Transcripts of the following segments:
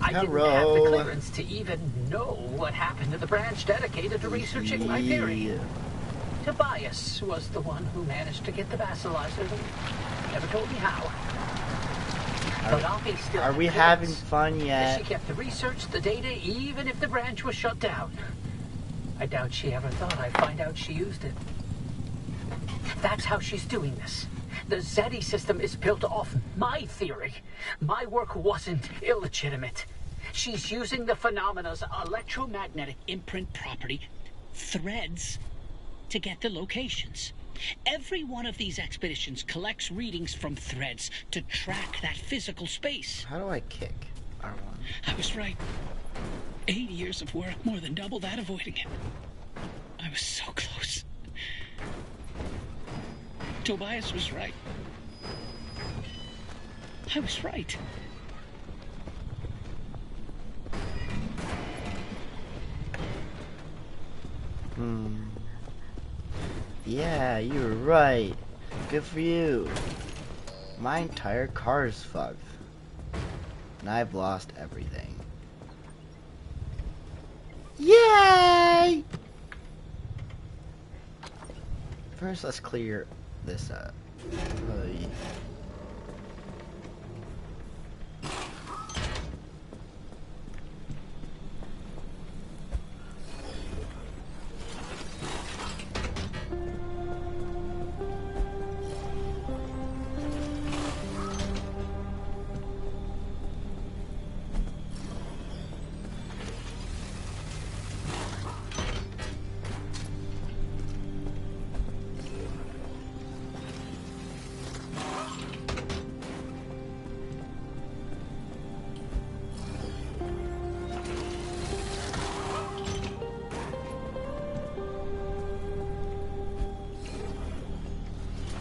I didn't have the clearance to even know what happened to the branch dedicated to researching my theory. Tobias was the one who managed to get the vassalizer. Never told me how. But Alfie still Are we having fun yet? She kept the research, the data, even if the branch was shut down. I doubt she ever thought I'd find out she used it. That's how she's doing this. The Zeti system is built off my theory. My work wasn't illegitimate. She's using the phenomena's electromagnetic imprint property, threads, to get the locations. Every one of these expeditions collects readings from threads to track that physical space. How do I kick R1? I was right. 8 years of work, more than double that avoiding it. I was so close. Tobias was right. I was right. Yeah, you were right. Good for you. My entire car's fucked. And I've lost everything. Yay! First, let's clear this up.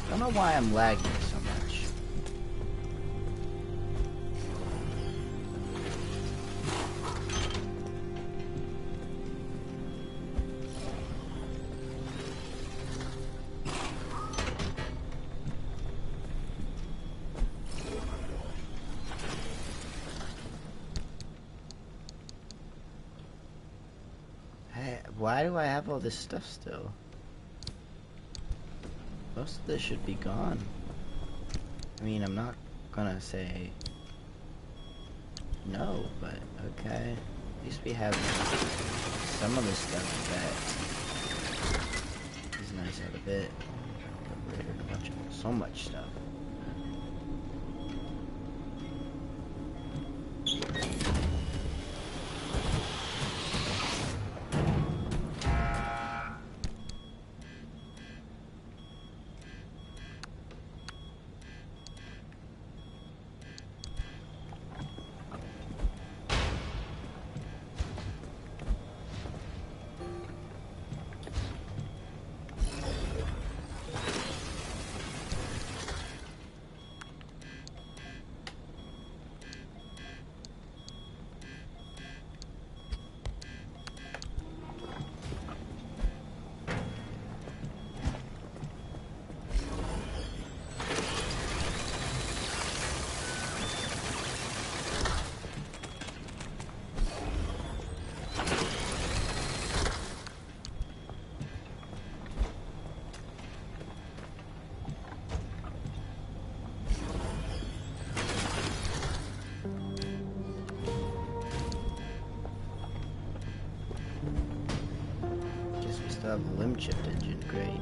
I don't know why I'm lagging so much. Hey, why do I have all this stuff still? Most of this should be gone. I mean, I'm not gonna say no, but okay. At least we have some of the stuff that is nice out of it. Got rid of a bunch of so much stuff. Still have the limb chipped engine, great.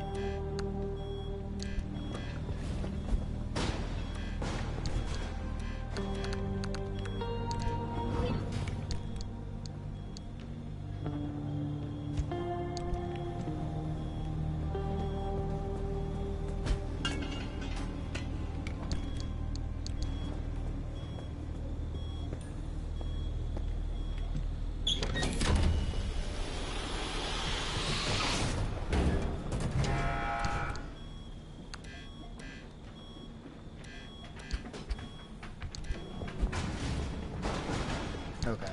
Okay.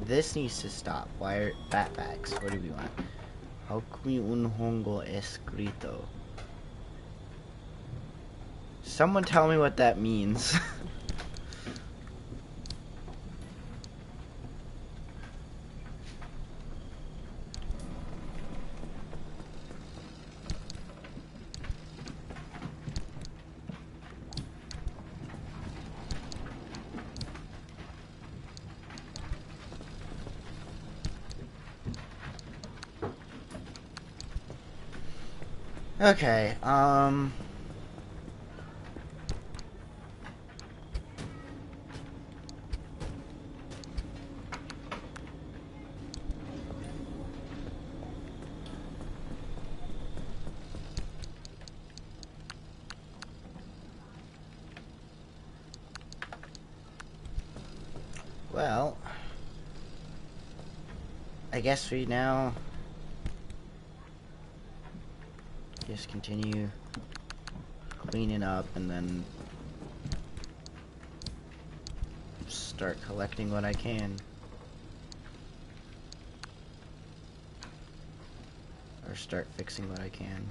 This needs to stop. Wire backpacks. What do we want? How can un hongo escrito? Someone tell me what that means. Okay, well, I guess we now just continue cleaning up and then start collecting what I can. Or start fixing what I can.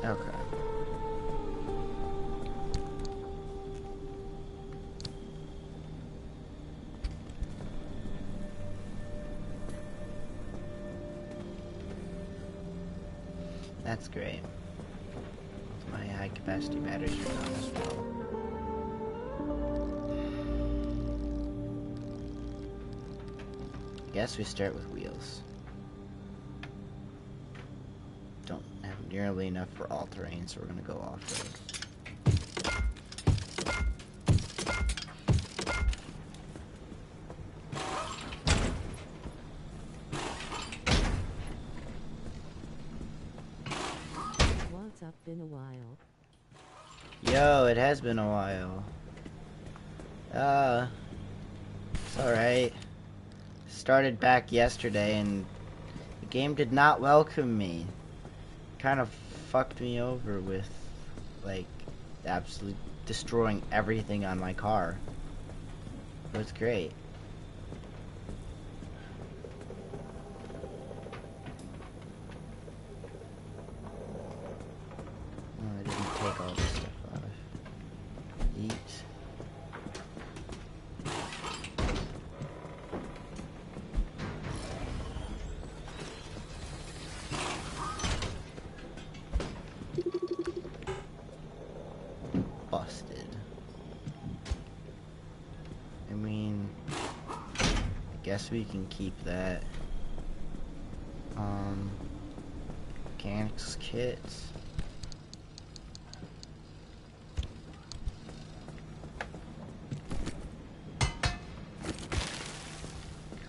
Okay. That's great. My high capacity batteries are gone as well. I guess we start with wheels. Don't have nearly enough for all terrain, so we're gonna go off-road. What's up? Been a while. Yo, it has been a while. It's alright. Started back yesterday and the game did not welcome me. Kind of fucked me over with, like, absolutely destroying everything on my car. It was great. Oh, I didn't take all this stuff off. Eat. Busted. I mean, I guess we can keep that. Mechanics kits.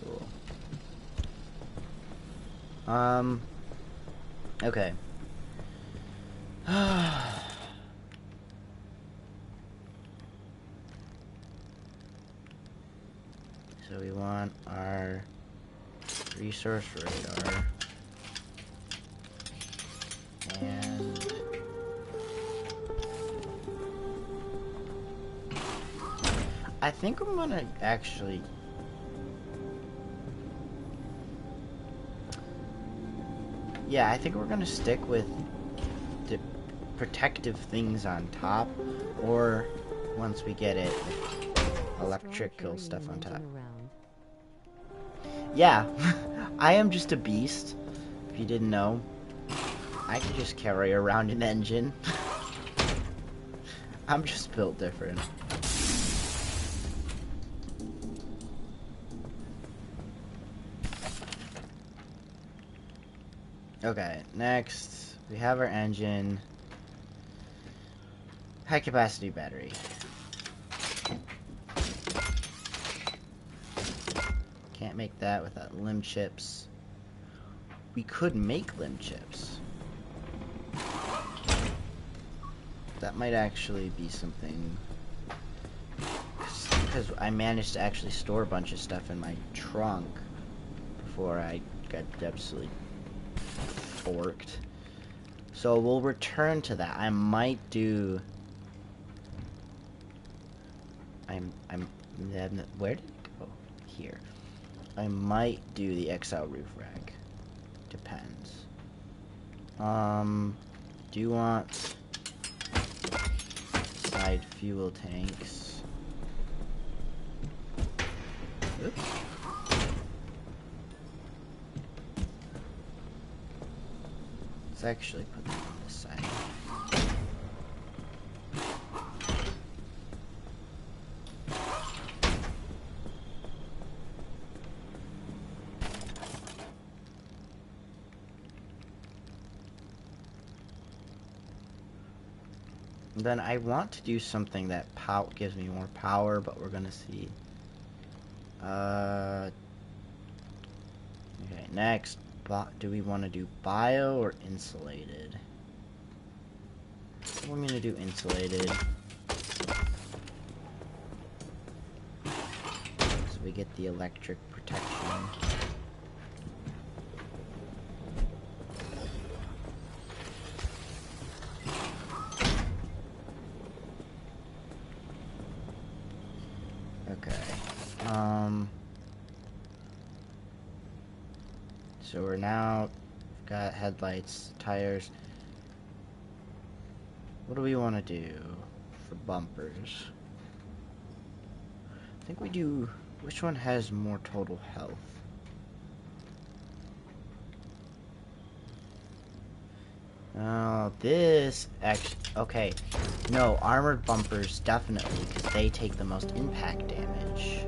Cool. Okay. So we want our resource radar. And I think I'm gonna actually I think we're gonna stick with the protective things on top, or once we get it, electrical stuff on top. Yeah, I am just a beast. If you didn't know, I can just carry around an engine. I'm just built different. Okay, next we have our engine. High capacity battery. Can't make that without limb chips. We could make limb chips. That might actually be something. Because I managed to actually store a bunch of stuff in my trunk before I got absolutely forked. So we'll return to that. I might do. Where did it go? Here. I might do the XL roof rack. Depends. Do you want side fuel tanks? Oops. Let's actually put them on this side. Then I want to do something that gives me more power, but we're gonna see. Okay, next, do we want to do bio or insulated? I'm gonna do insulated. So we get the electric protection. So we're now got headlights, tires. What do we want to do for bumpers? I think we do. Which one has more total health? Oh, this actually. Okay, no, armored bumpers definitely, because they take the most impact damage.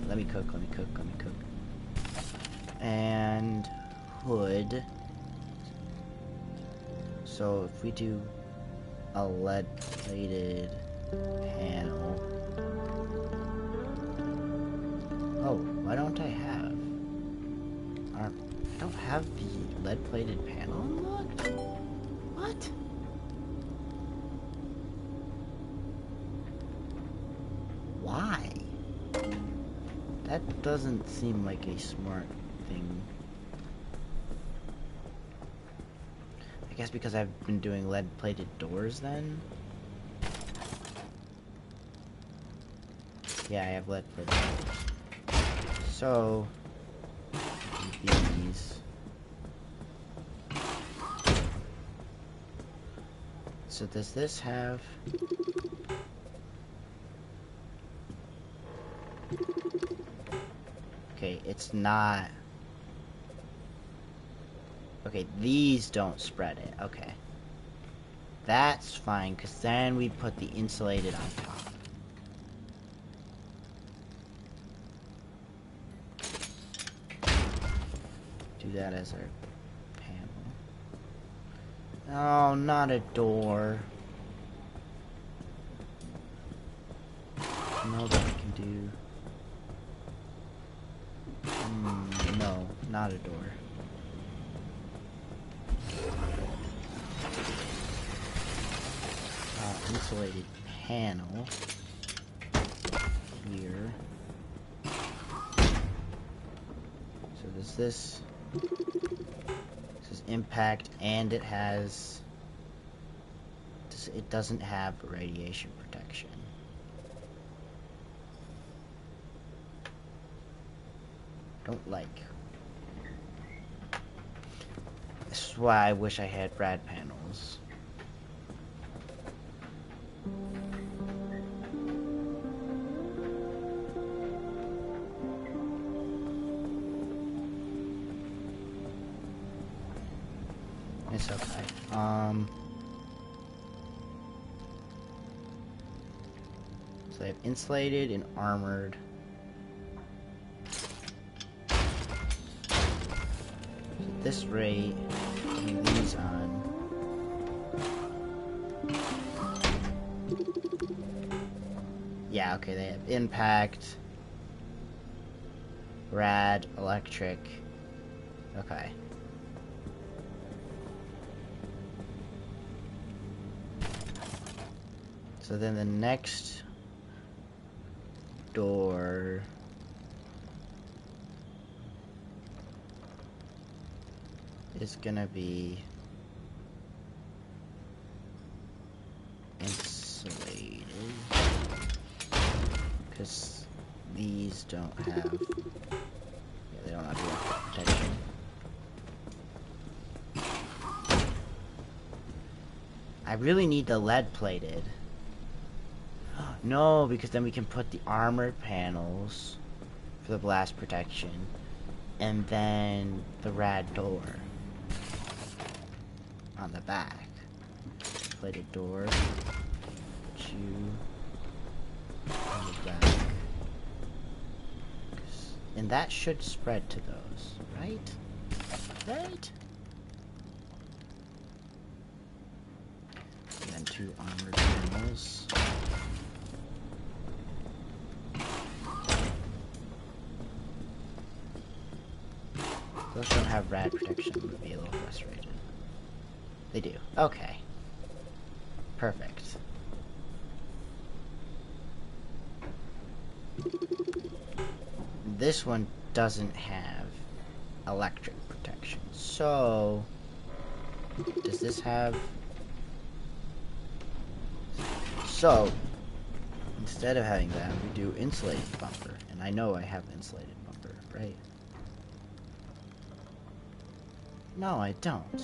Let me cook. And hood. So if we do a lead-plated panel. Oh, why don't I have? I don't have the lead-plated panel unlocked? What? Why? That doesn't seem like a smart thing. I guess because I've been doing lead-plated doors then? Yeah, I have lead-plated doors. So, these. So does this have... Okay, it's not... Okay, these don't spread it. Okay. That's fine, because then we put the insulated on top. Do that as our panel. Oh, not a door. No, that we can do... no, not a door. Insulated panel here. So does this is impact, and it has it doesn't have radiation protection. Don't like. This is why I wish I had rad panels. It's okay. So they have insulated and armored. At this rate, putting these on. Yeah, okay, they have impact, rad, electric. Okay. So then the next door is gonna be insulated because these don't have, yeah, they don't have direct protection. I really need the lead plated. No, because then we can put the armored panels for the blast protection and then the rad door on the back. Plated door. Put you on the back. And that should spread to those, right? Right? And then 2 armored panels. Those don't have rad protection, would be a little frustrated. They do. Okay. Perfect. This one doesn't have electric protection. So, does this have... So, instead of having that, we do insulated bumper. And I know I have insulated bumper, right? No, I don't.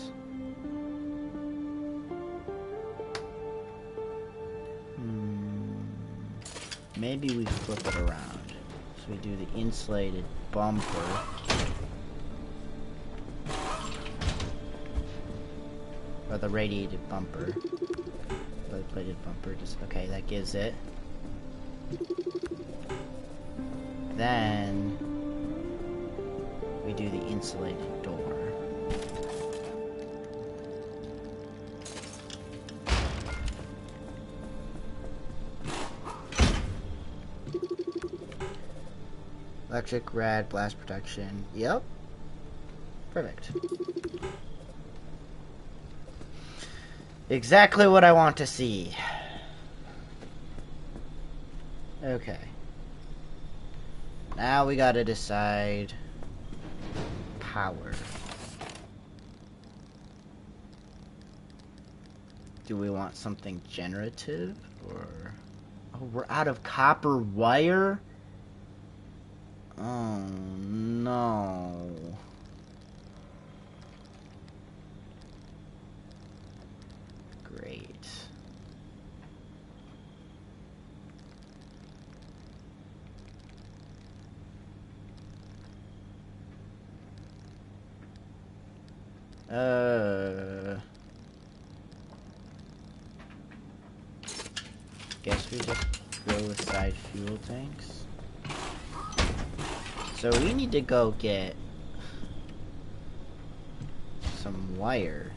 Maybe we flip it around. So we do the insulated bumper. Or the radiated bumper. The plated bumper. Just, okay, that gives it. Then we do the insulated door. Electric, rad, blast protection. Yep. Perfect. Exactly what I want to see. Okay. Now we gotta decide power. Do we want something generative or... Oh, we're out of copper wire? Oh, no. Great. Guess we just go with side fuel tanks. So we need to go get some wire.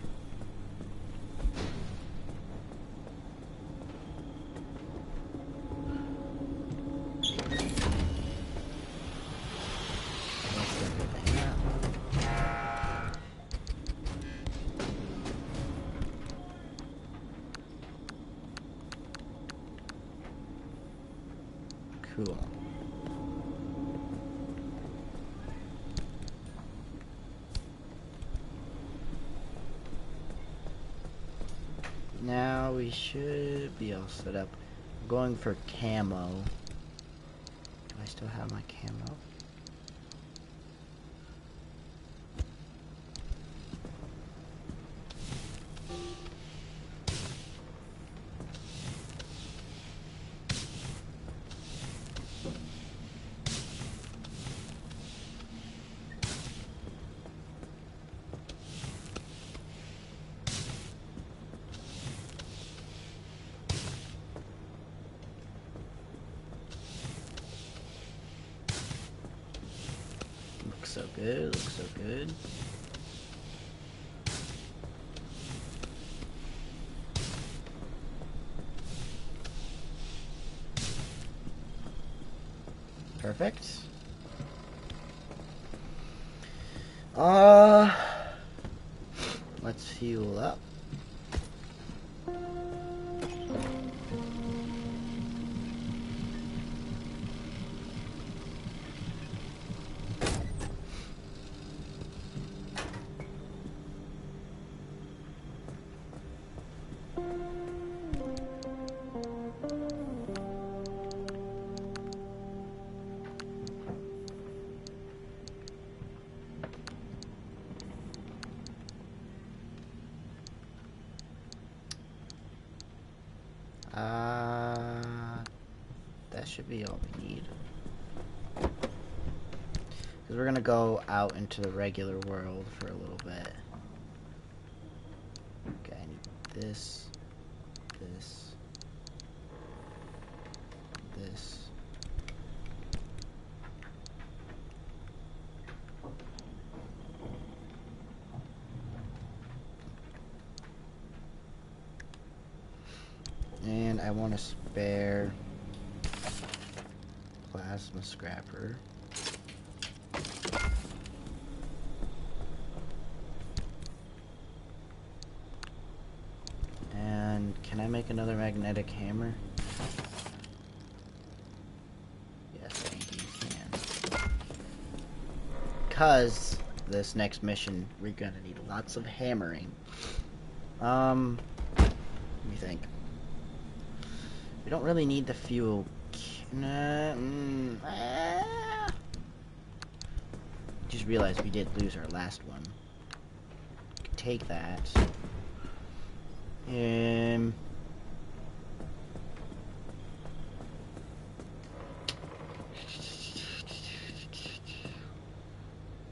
Cool. Now we should be all set up. I'm going for camo. Do I still have my camo? Looks so good, looks so good. Perfect. Let's fuel up. should be all we need. Because we're gonna go out into the regular world for a little bit. Okay, I need this, this, this. And I want a spare plasma scrapper. And can I make another magnetic hammer? Yes, I think you can. Because this next mission, we're gonna need lots of hammering. Let me think. We don't really need the fuel. Just realized we did lose our last one. Take that.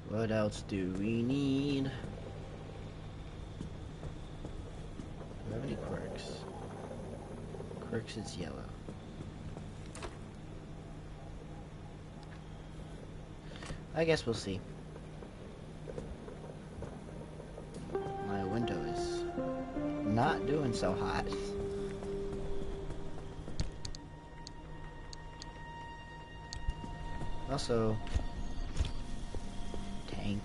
What else do we need? Do we have any quirks? Quirks is yellow. I guess we'll see. My window is not doing so hot. Also, tank.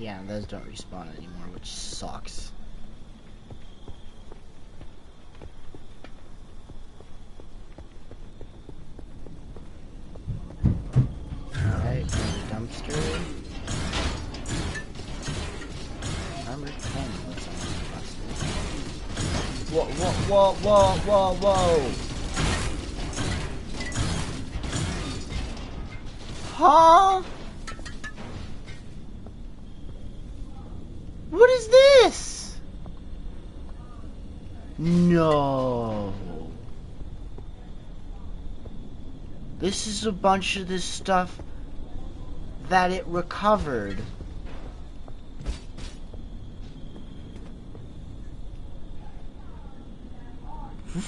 Yeah, those don't respawn anymore, which sucks. Alright, dumpster. Armor 10, what's on the Whoa, whoa, whoa, whoa, whoa, whoa! Huh? What is this? No. This is a bunch of this stuff that it recovered.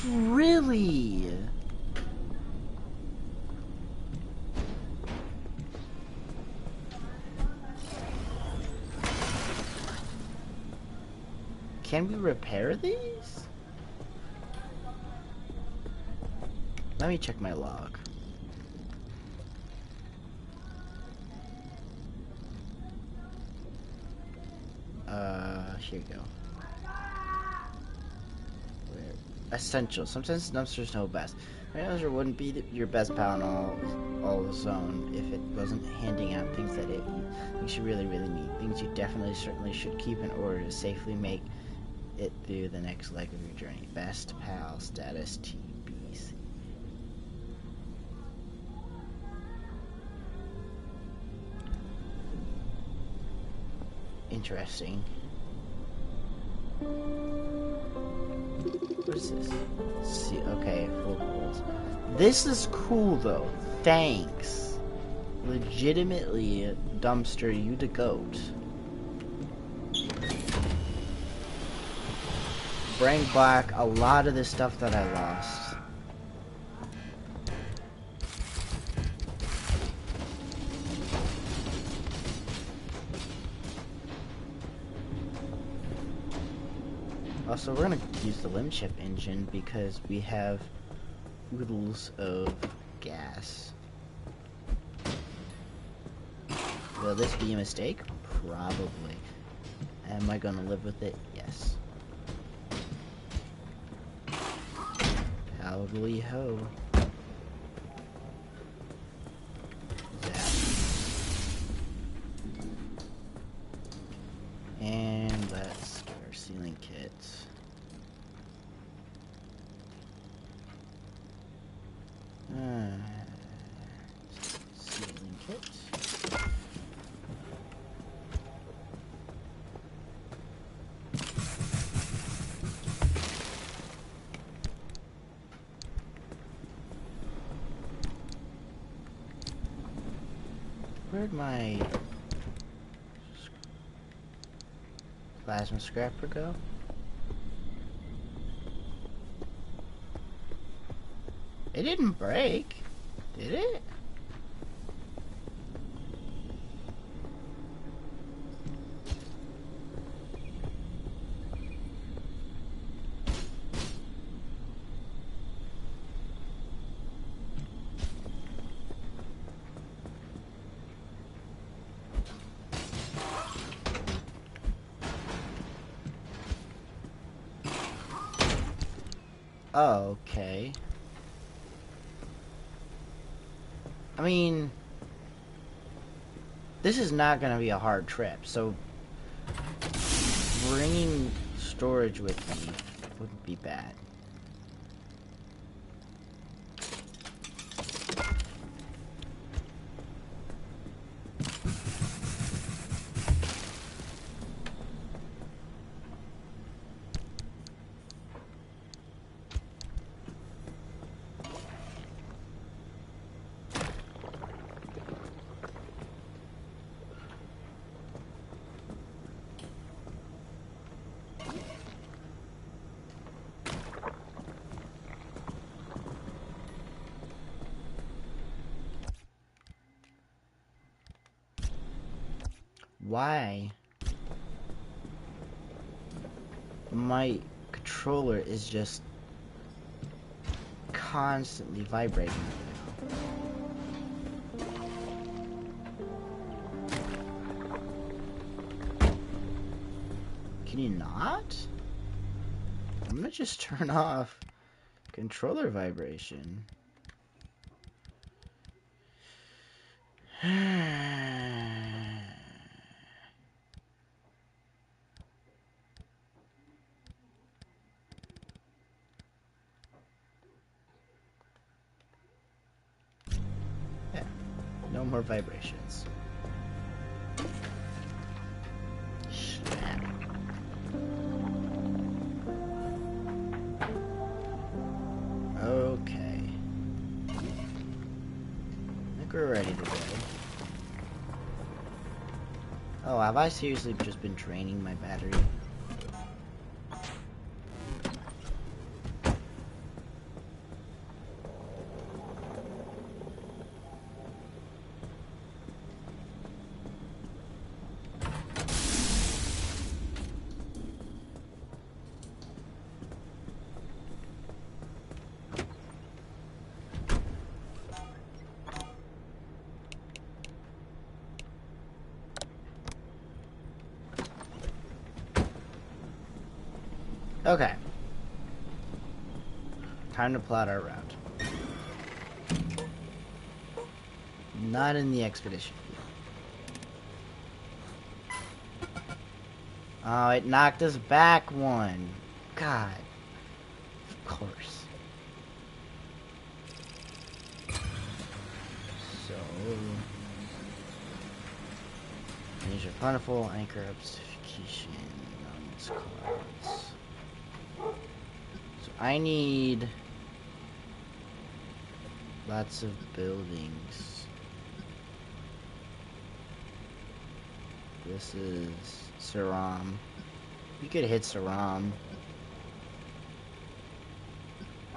Really? Can we repair these? Let me check my log. Here we go. Where? Essential. Sometimes dumpsters know best. My dumpster wouldn't be your best pal in all the zone if it wasn't handing out things that things you really need. Things you certainly should keep in order to safely make it through the next leg of your journey. Best pal status TBC. Interesting. What is this? See, okay, full holes. This is cool though. Thanks. Legitimately, dumpster, you the goat. Bring back a lot of the stuff that I lost. Also, we're gonna use the limb chip engine because we have oodles of gas. Will this be a mistake? Probably. Am I gonna live with it? Yes. Howdy ho. Zap. And let's get our sealing kits. kit. Where'd my plasma scrapper go? It didn't break, did it? Oh, okay. I mean, this is not going to be a hard trip, so bringing storage with me wouldn't be bad. Why my controller is just constantly vibrating right now? Can you not? I'm gonna just turn off controller vibration. No more vibrations. Snap. Okay. I think we're ready to go. Oh, have I seriously just been draining my battery? Okay. Time to plot our route. Not in the expedition. Oh, it knocked us back one. God. Of course. So... Nature plentiful, anchor obfuscation on this clouds. So I need lots of buildings. This is Saram. You could hit Saram.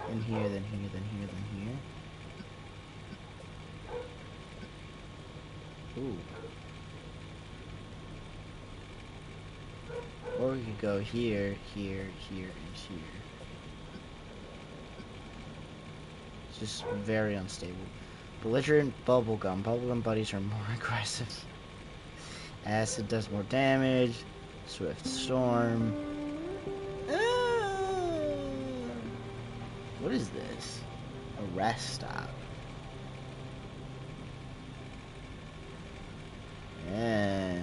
Then here, then here, then here, then here. Ooh. Or we could go here, here, here, and here. It's just very unstable. Belligerent Bubblegum. Bubblegum buddies are more aggressive. Acid does more damage. Swift Storm. What is this? A rest stop. Yeah.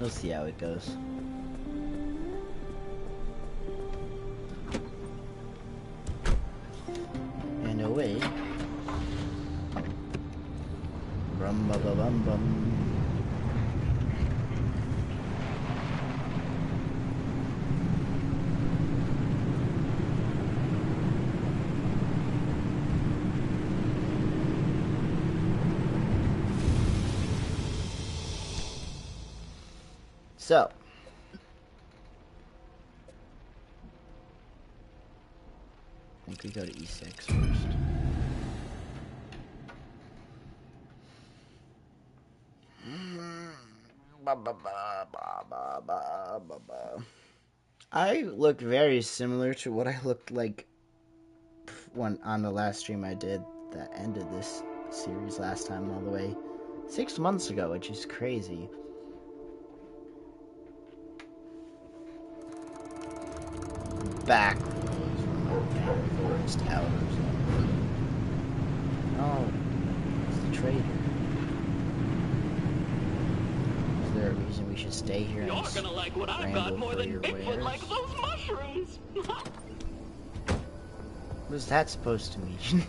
We'll see how it goes. And away. Brum ba ba bum bum. So, I think we go to E6 first. I look very similar to what I looked like when on the last stream I did that ended this series last time, all the way 6 months ago, which is crazy. Back forest towers. Oh, it's the traitor. Is there a reason we should stay here You're and gonna like what I've scramble got more for than your Bigfoot wares? likes those mushrooms. What is that supposed to mean?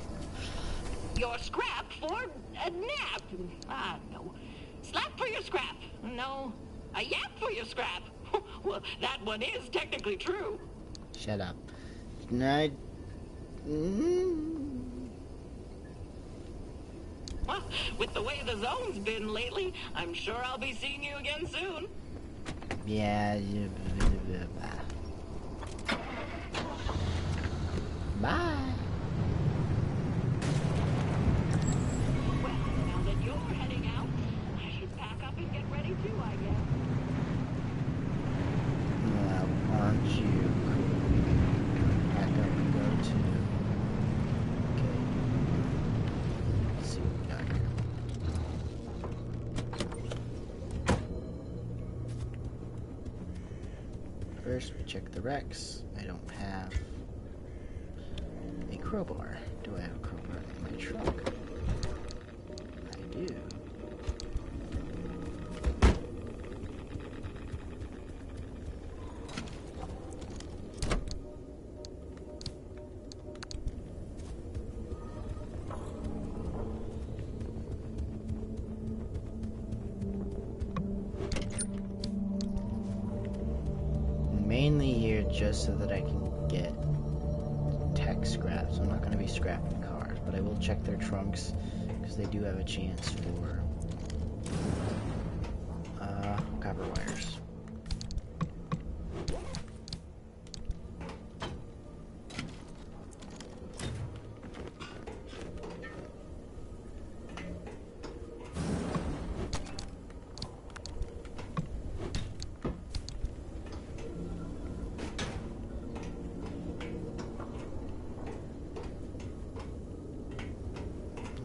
Your scrap for a nap. Ah, no. Slap for your scrap. No. A yap for your scrap. Well, that one is technically true. Shut up. No. Well, with the way the zone's been lately, I'm sure I'll be seeing you again soon. Yeah. Bye. Well, now that you're heading out, I should pack up and get ready too, I guess. Well, aren't you cool? Pack up and go to. Okay. Let's see what we got here. First, we check the Rex. I don't have a crowbar. Do I have a crowbar in my trunk? I do. Mainly here just so that I can get tech scraps. I'm not going to be scrapping cars, but I will check their trunks because they do have a chance for copper wires.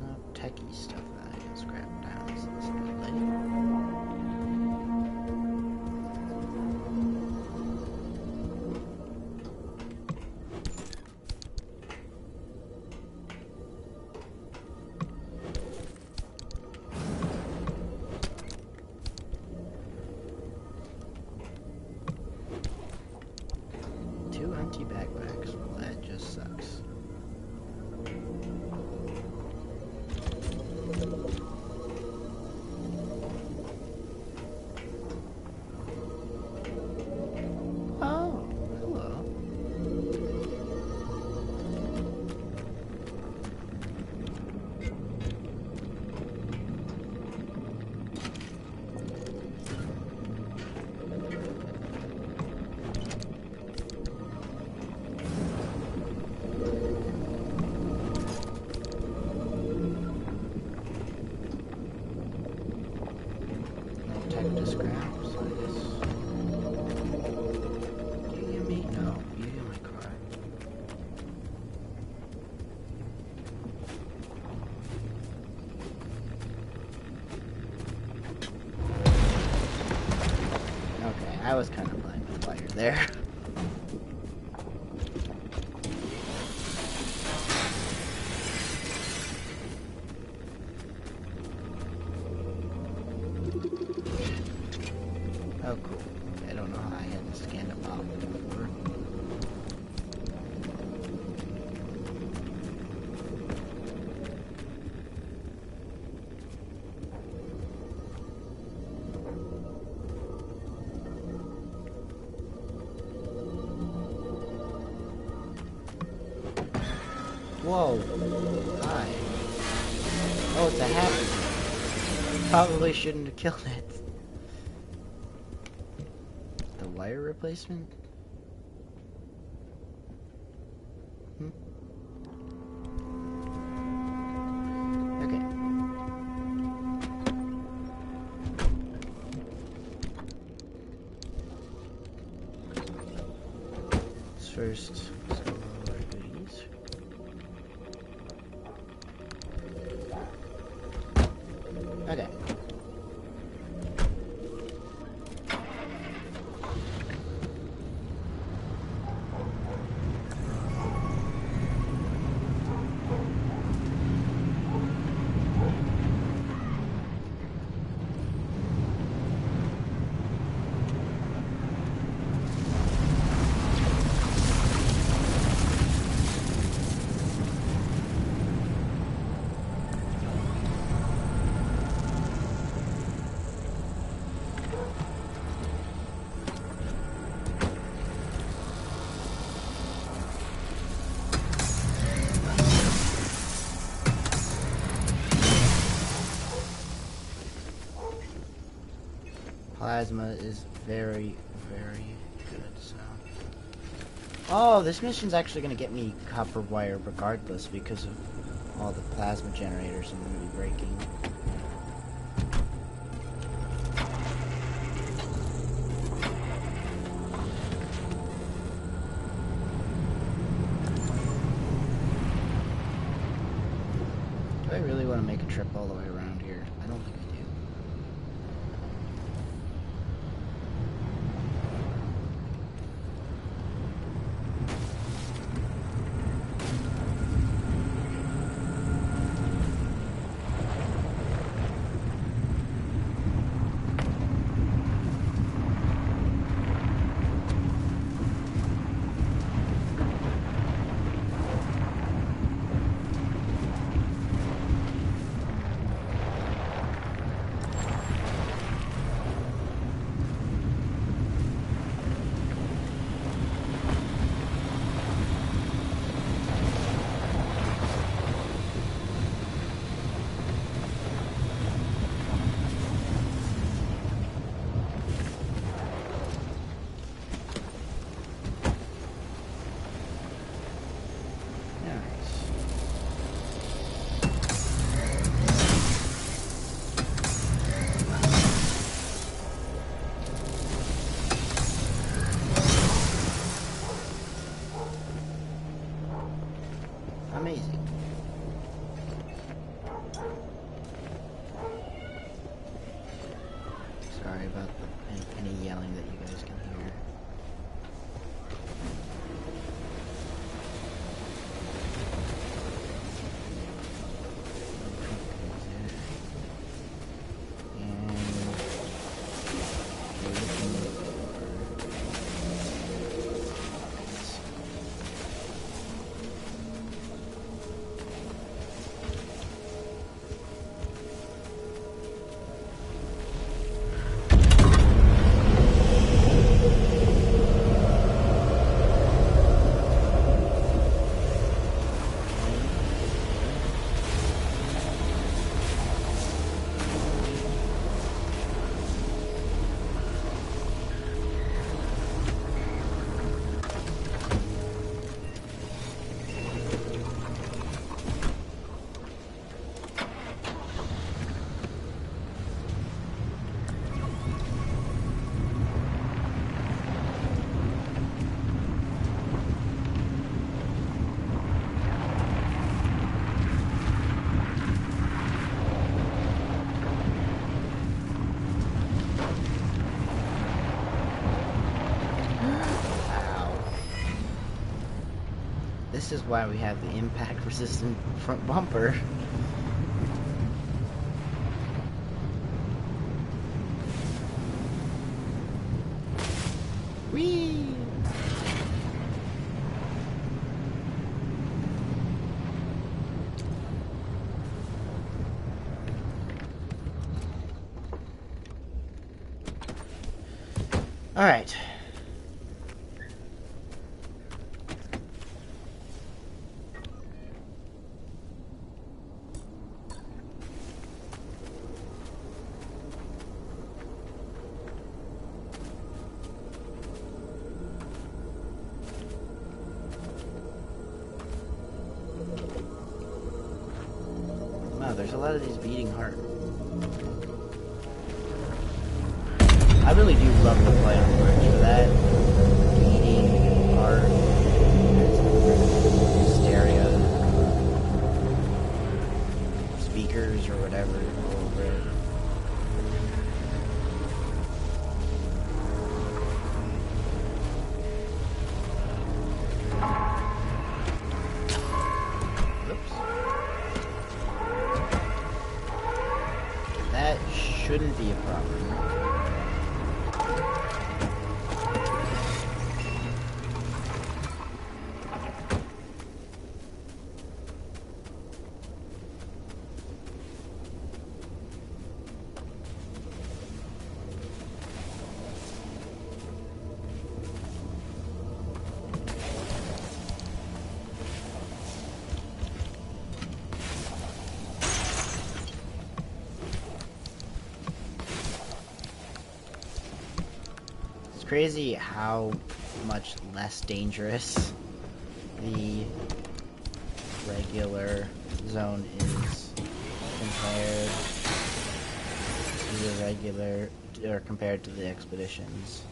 No techie stuff that I can scrap down. So this is good. Two empty backpacks. Well, that just sucks. Oh, hello. No tech to scrap, so I guess. Do you hear me? No, you hear my car. Okay, I was kind of playing with fire there. Oh, cool. I don't know how I hadn't scanned a box before. Whoa. Hi. Oh, it's a happy. Probably shouldn't have killed it. The wire replacement? Hmm? Okay. First, let's go over our goodies. Okay. Plasma is very, very good, so... Oh, this mission's actually gonna get me copper wire regardless because of all the plasma generators I'm gonna be breaking. Do I really want to make a trip all the way around here? I don't think I do. Amazing. Sorry about any yelling that you guys can hear. This is why we have the impact resistant front bumper. Whee! All right. there's a lot of these beating heart. I really do love the play on words for that. Beating heart. Stereo. Speakers or whatever over it. That shouldn't be a problem. Crazy how much less dangerous the regular zone is compared to the expeditions.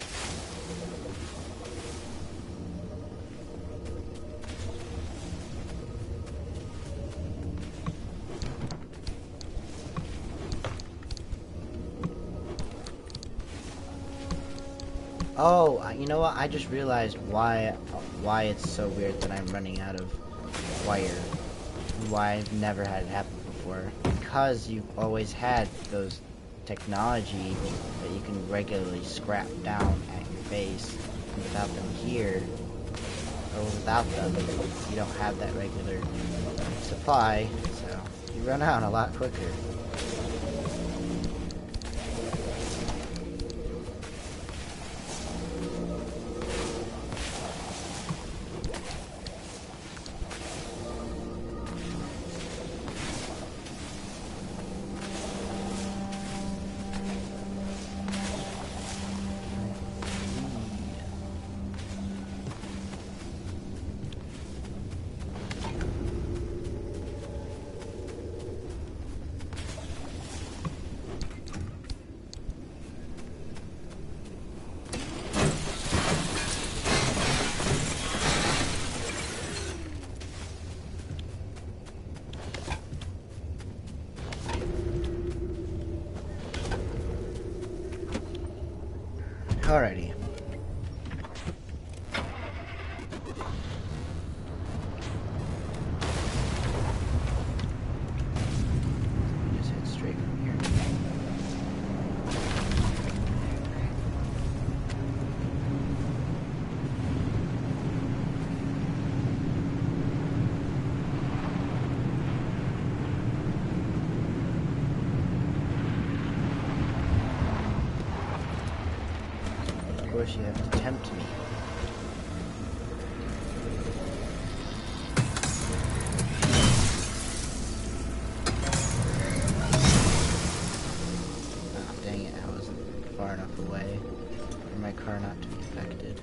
Oh, you know what? I just realized why it's so weird that I'm running out of wire. And why I've never had it happen before. Because you've always had those technology that you can regularly scrap down at your face. And without them here, or without them, you don't have that regular supply, so you run out a lot quicker. Alrighty. Just head straight from here. Of course, you have to tempt me. Oh, dang it, I wasn't far enough away for my car not to be affected.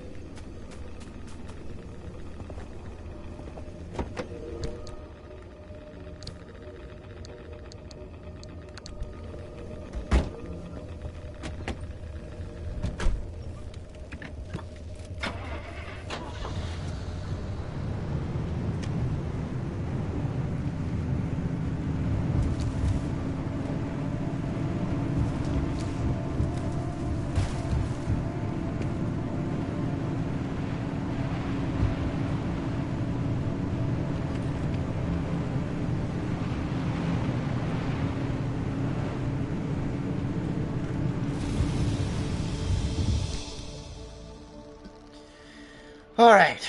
All right.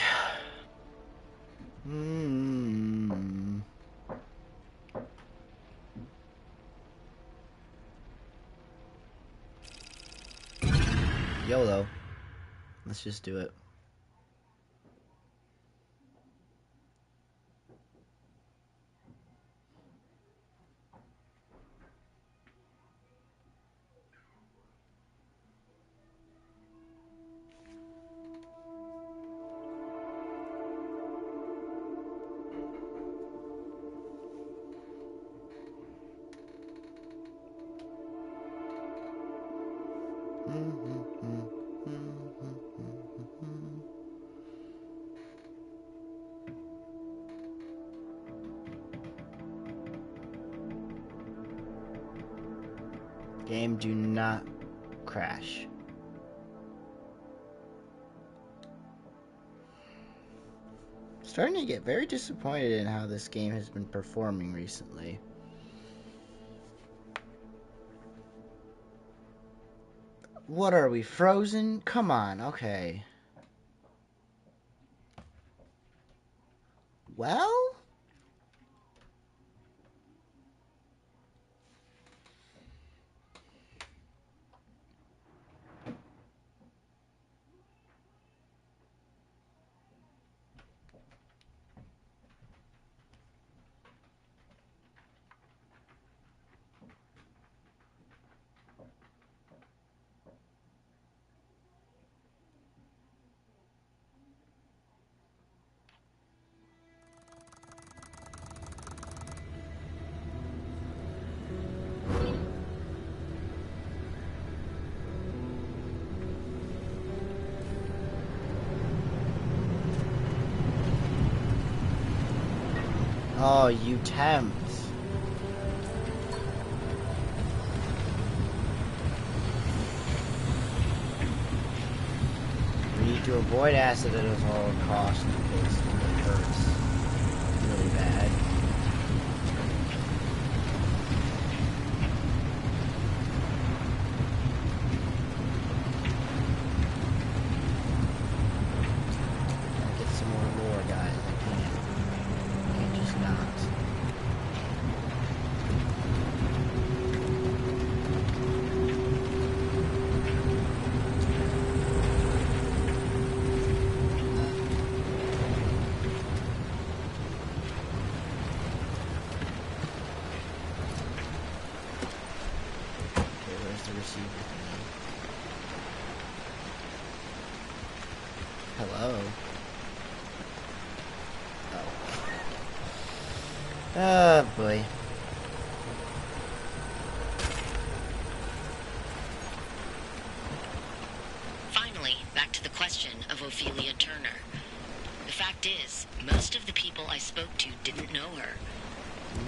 YOLO. Let's just do it. Game, do not crash. Starting to get very disappointed in how this game has been performing recently. What are we, frozen? Come on, okay. Well? Oh, you temps. We need to avoid acid at all costs because it hurts really bad. Get some more lore, guys. I can't just not. Hello. Oh. Oh boy. Finally, back to the question of Ophelia Turner. The fact is, most of the people I spoke to didn't know her.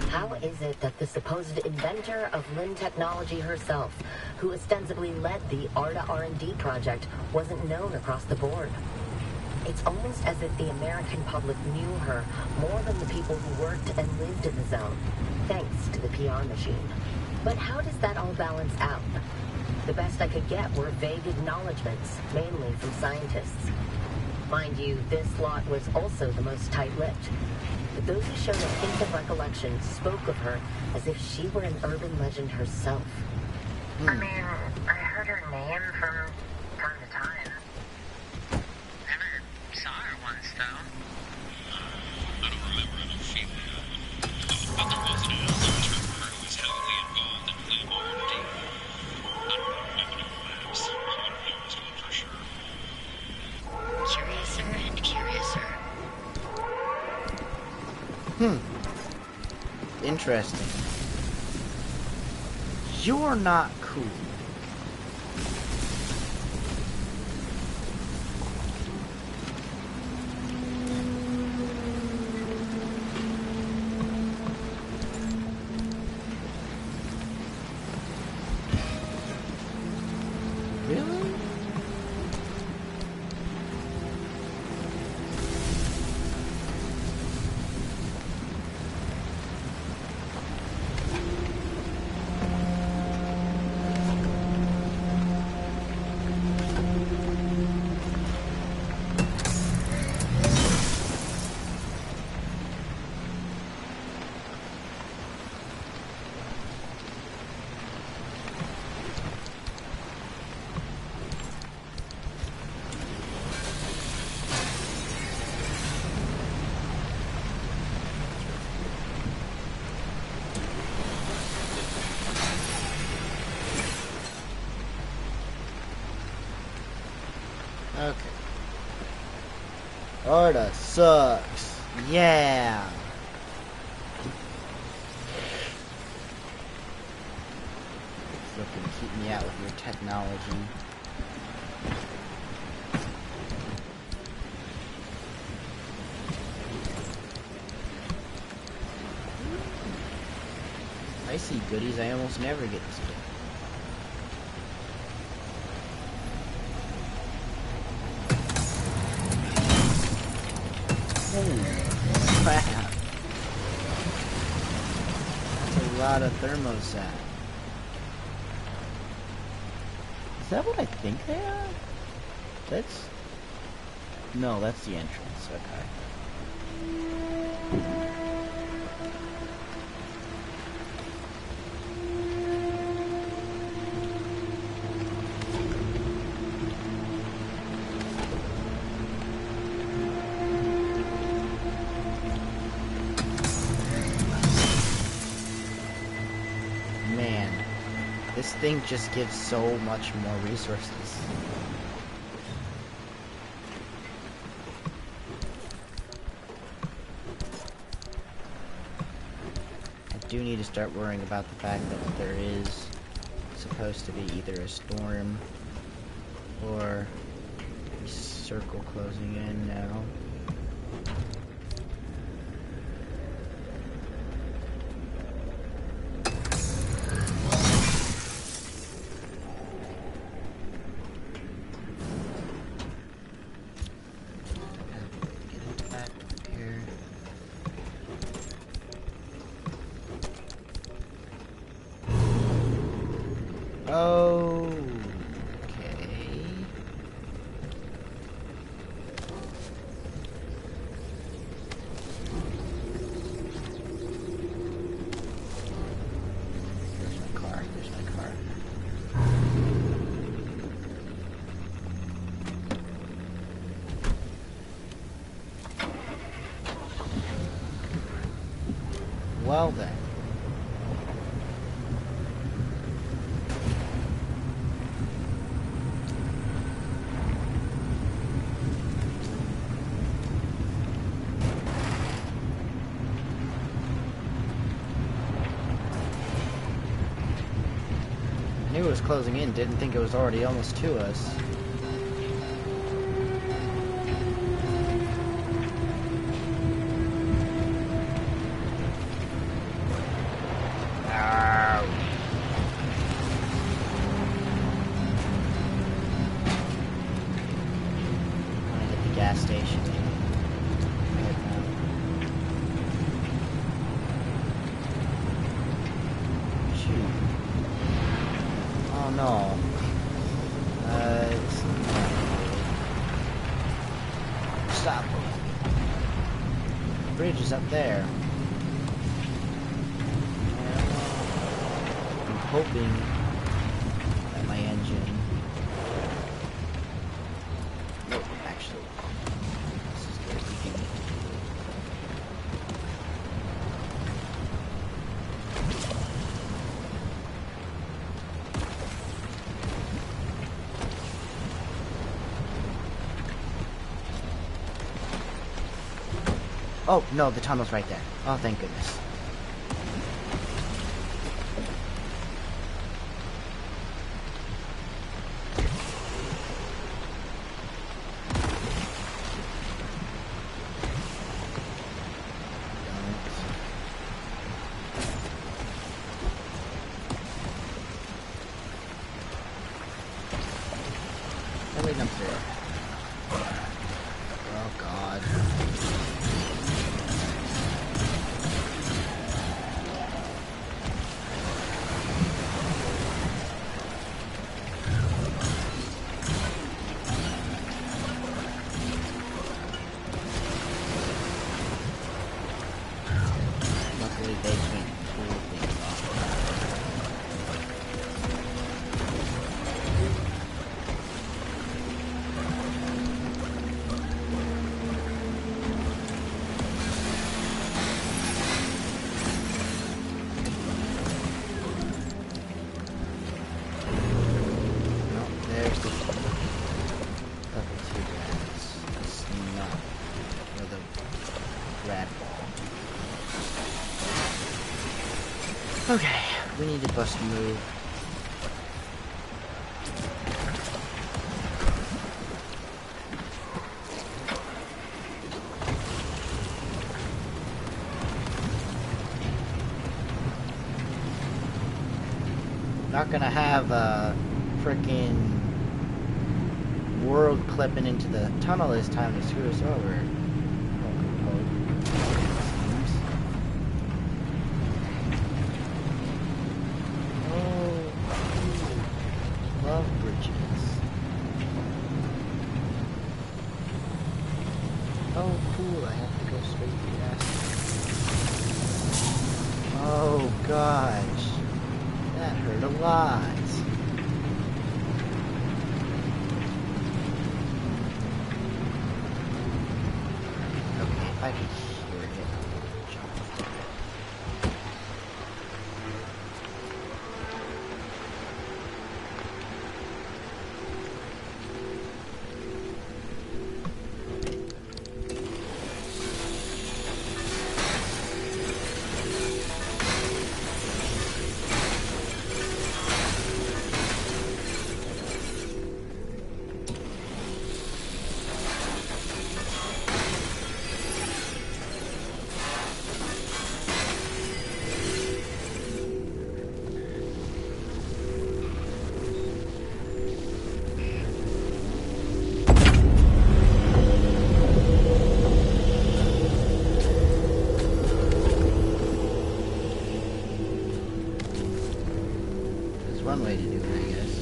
How is it that the supposed inventor of Lynn technology herself, who ostensibly led the ARDA R&D project, wasn't known across the board? It's almost as if the American public knew her more than the people who worked and lived in the zone, thanks to the PR machine. But how does that all balance out? The best I could get were vague acknowledgments, mainly from scientists. Mind you, this lot was also the most tight-lipped. But those who showed a hint of recollection spoke of her as if she were an urban legend herself. I mean, I heard her name from time to time. Never saw her once, though. I don't remember an Ophelia, but there was an Alvin Turner who was heavily involved in Lynn R&D. I don't know if it maps, so I don't know this one for sure. Curiouser and curiouser. Interesting. You're not cool. Really? Okay. Arda sucks. Yeah. Looking to keep me out with your technology. I see goodies I almost never get to skip. Holy crap. That's a lot of thermosat. Is that what I think they are? That's... No, that's the entrance. Okay. Man, this thing just gives so much more resources. I do need to start worrying about the fact that there is supposed to be either a storm or a circle closing in now. Well then. I knew it was closing in, didn't think it was already almost to us. Gas station. Shoot. Oh no. Stop. The bridge is up there. I'm hoping that my engine... Nope, actually. Oh, no, the tunnel's right there. Oh, thank goodness. Wait, up there. Oh, God. Luckily, they can't pull things off. Okay, we need to bust a move. not gonna have a frickin' world clipping into the tunnel this time to screw us over. Oh, love bridges. Oh, cool, I have to go straight past. Oh, gosh. That hurt a lot. Okay, if I can hear it, I'll jump off the bed. There's one way to do it, I guess.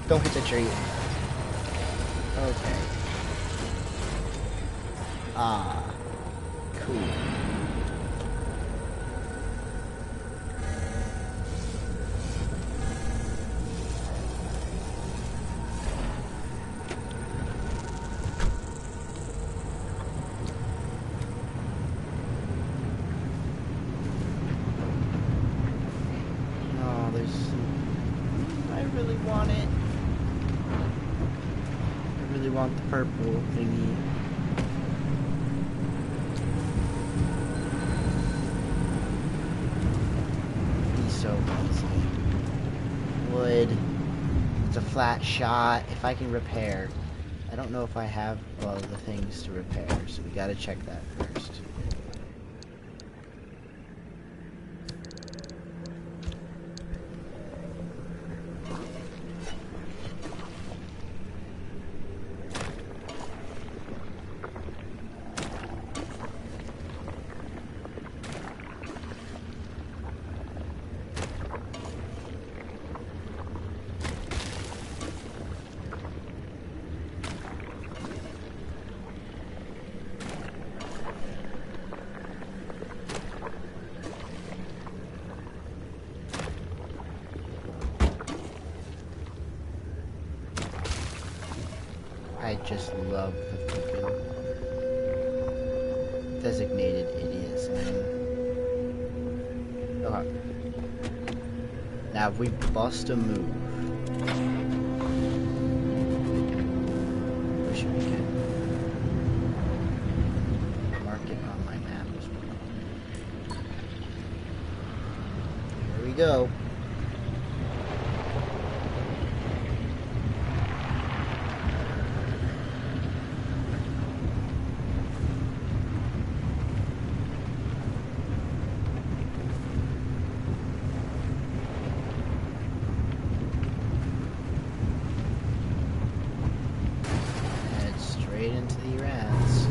Don't hit the tree. Okay. Ah. Cool. Oh, there's... I really want it. I really want the purple thingy. Be so easy. Wood. It's a flat shot. If I can repair. I don't know if I have all the things to repair, so we gotta check that first. I just love the fucking designated idiots, man. Okay. Now if we bust a move, where should we get? Mark it on my map as well. Here we go. Into the rats.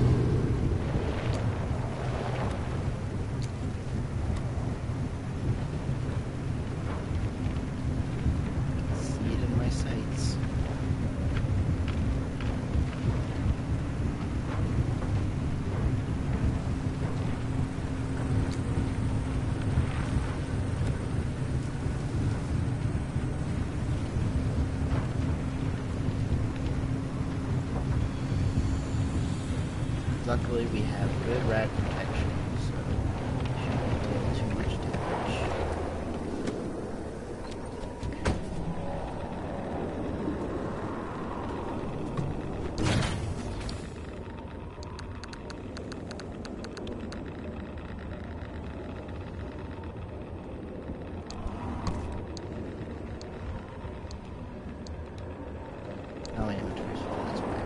luckily we have good rad protection, so shouldn't deal too much damage. Oh, inventory's full, that's why.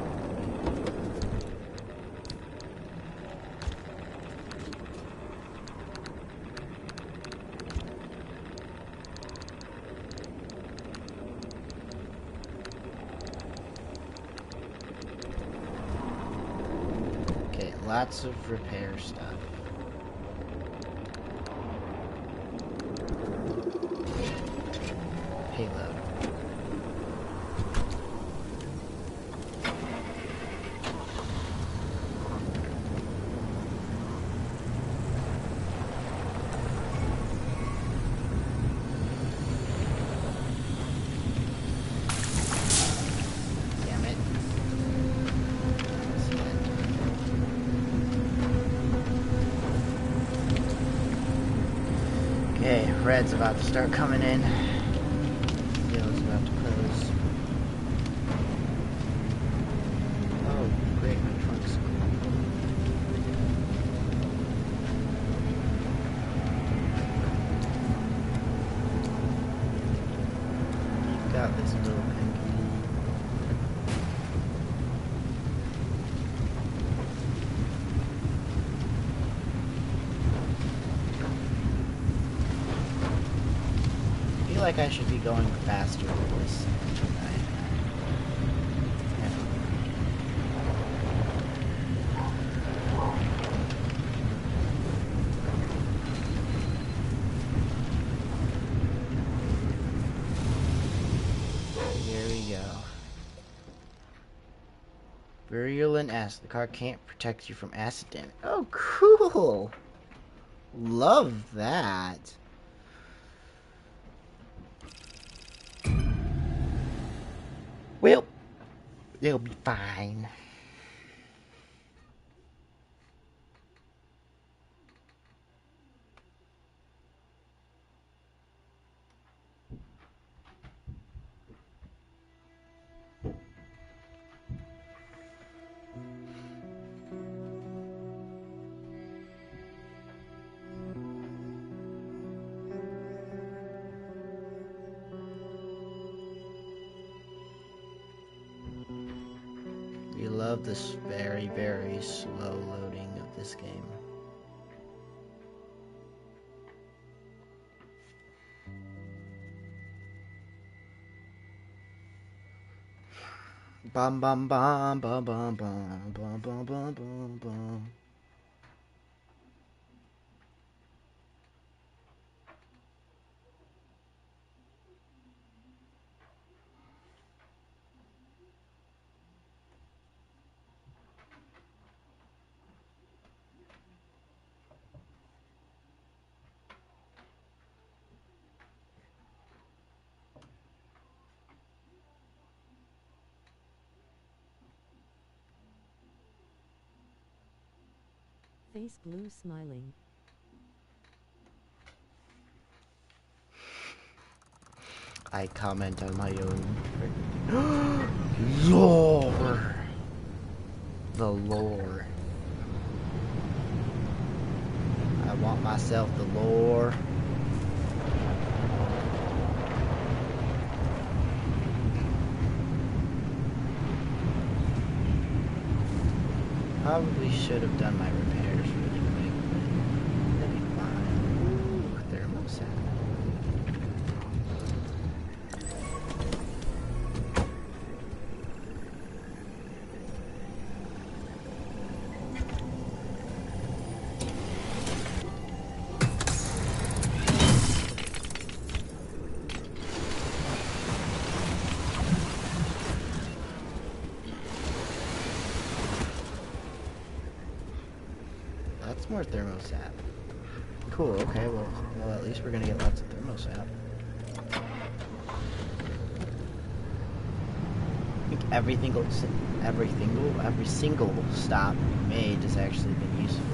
Okay, lots of repair stuff. Payload. Damn it. Okay, red's about to start coming in. Yellow's about to close. Oh, great, my trunk's cool. Got this little pink. I feel like I should be going faster with this. Here we go. Virulent acid. The car can't protect you from acid damage. Oh, cool! Love that. Well, it'll be fine. We love this very, very slow loading of this game. Bum bum bum bum bum bum bum bum bum bum bum. Face blue smiling. I comment on my own. Lore. The lore. I want myself the lore. Probably should have done my repairs really quick, but that'd be fine. Ooh, thermostat. That's more thermostat. Cool, okay, well at least we're gonna get lots of thermostat. every single stop made has actually been useful.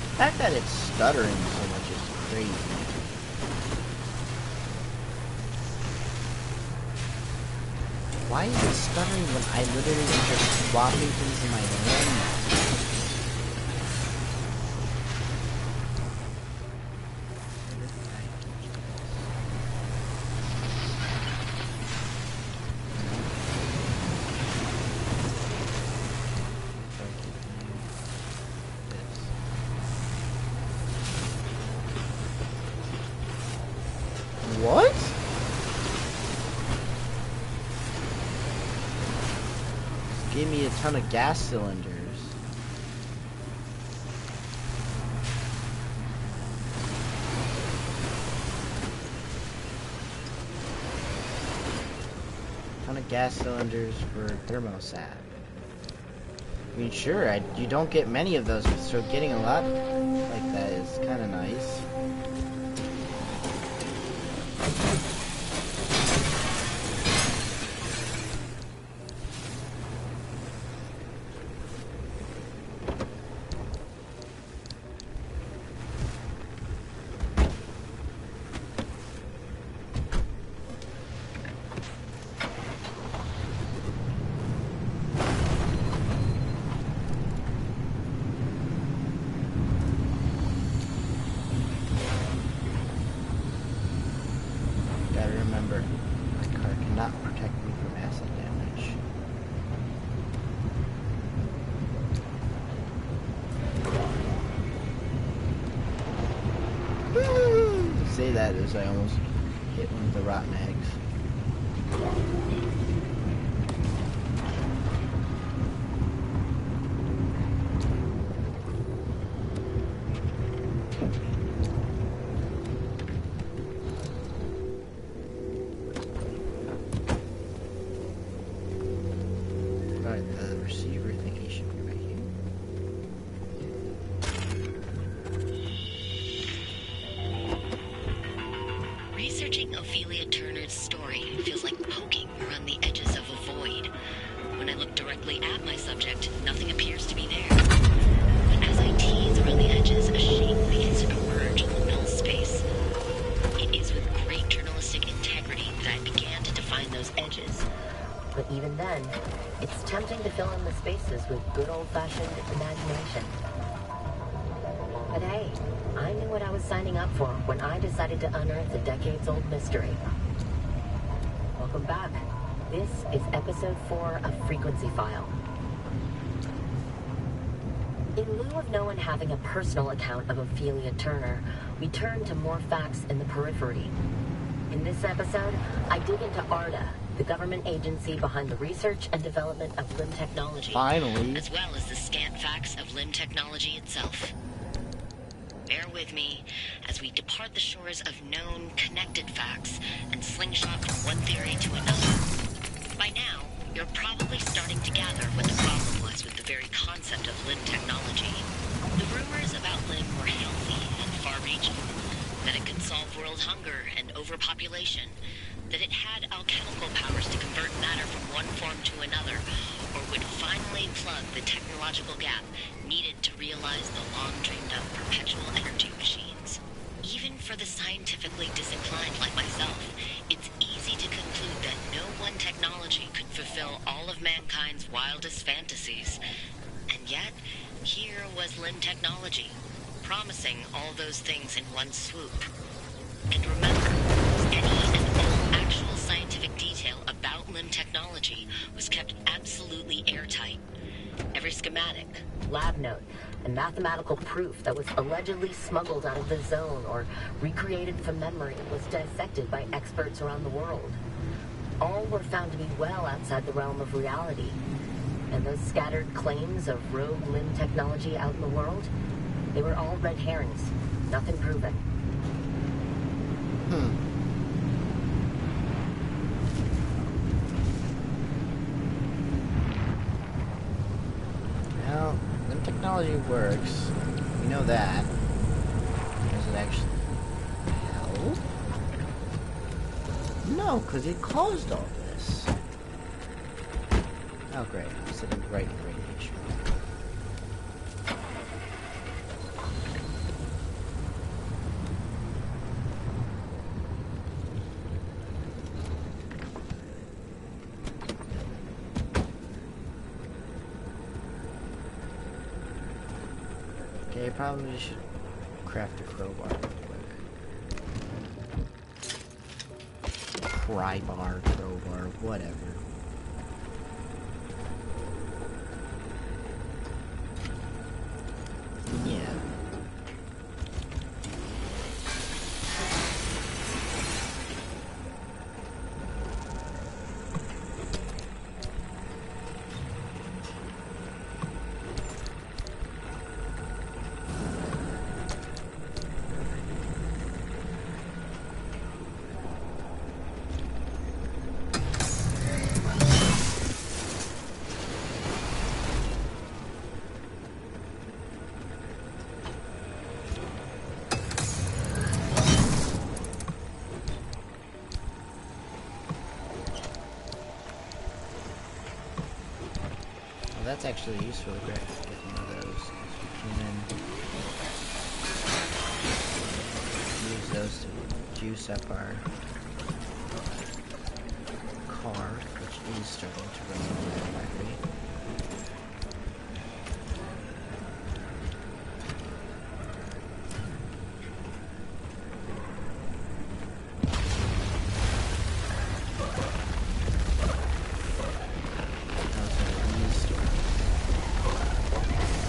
The fact that it's stuttering so much is crazy. Why is it stuttering when I literally am just swapping things in my hand? What? Gave me a ton of gas cylinders. Ton of gas cylinders for thermostat. I mean, sure, you don't get many of those, so getting a lot like that is kind of nice. Remember, my car cannot protect me from acid damage. Say that as I almost hit one of the rotten eggs. The receiver thingy should be right here. Researching Ophelia Turner's story feels like poking around the edges of a void. When I look directly at my subject, nothing appears to be there. But as I tease around the edges, a shape begins to emerge in the null space. It is with great journalistic integrity that I began to define those edges. But even then, it's tempting to fill in the spaces with good old-fashioned imagination. But hey, I knew what I was signing up for when I decided to unearth a decades-old mystery. Welcome back. This is episode 4 of Frequency File. In lieu of no one having a personal account of Ophelia Turner, we turn to more facts in the periphery. In this episode, I dig into ARDA, the government agency behind the research and development of LIM technology. Finally. As well as the scant facts of LIM technology itself. Bear with me as we depart the shores of known, connected facts and slingshot from one theory to another. By now, you're probably starting to gather what the problem was with the very concept of LIM technology. The rumors about LIM were healthy and far-reaching, that it could solve world hunger and overpopulation, that it had alchemical powers to convert matter from one form to another, or would finally plug the technological gap needed to realize the long-dreamed-of perpetual energy machines. Even for the scientifically disinclined like myself, it's easy to conclude that no one technology could fulfill all of mankind's wildest fantasies. And yet, here was LIM technology, promising all those things in one swoop. And remember, any and all actual scientific detail about LIM technology was kept absolutely airtight. Every schematic, Lab note, and mathematical proof that was allegedly smuggled out of the zone or recreated from memory was dissected by experts around the world. All were found to be well outside the realm of reality. And those scattered claims of rogue limb technology out in the world, they were all red herrings. Nothing proven. Well, limb technology works. We know that. Does it actually help? No, because it caused all this. Oh, great. I'm sitting right in radiation. Okay, probably should craft a crowbar real quick. Prybar, crowbar, whatever. Yeah. That's actually useful to get one of those. We can then use those to juice up our car, which is starting to run a little battery.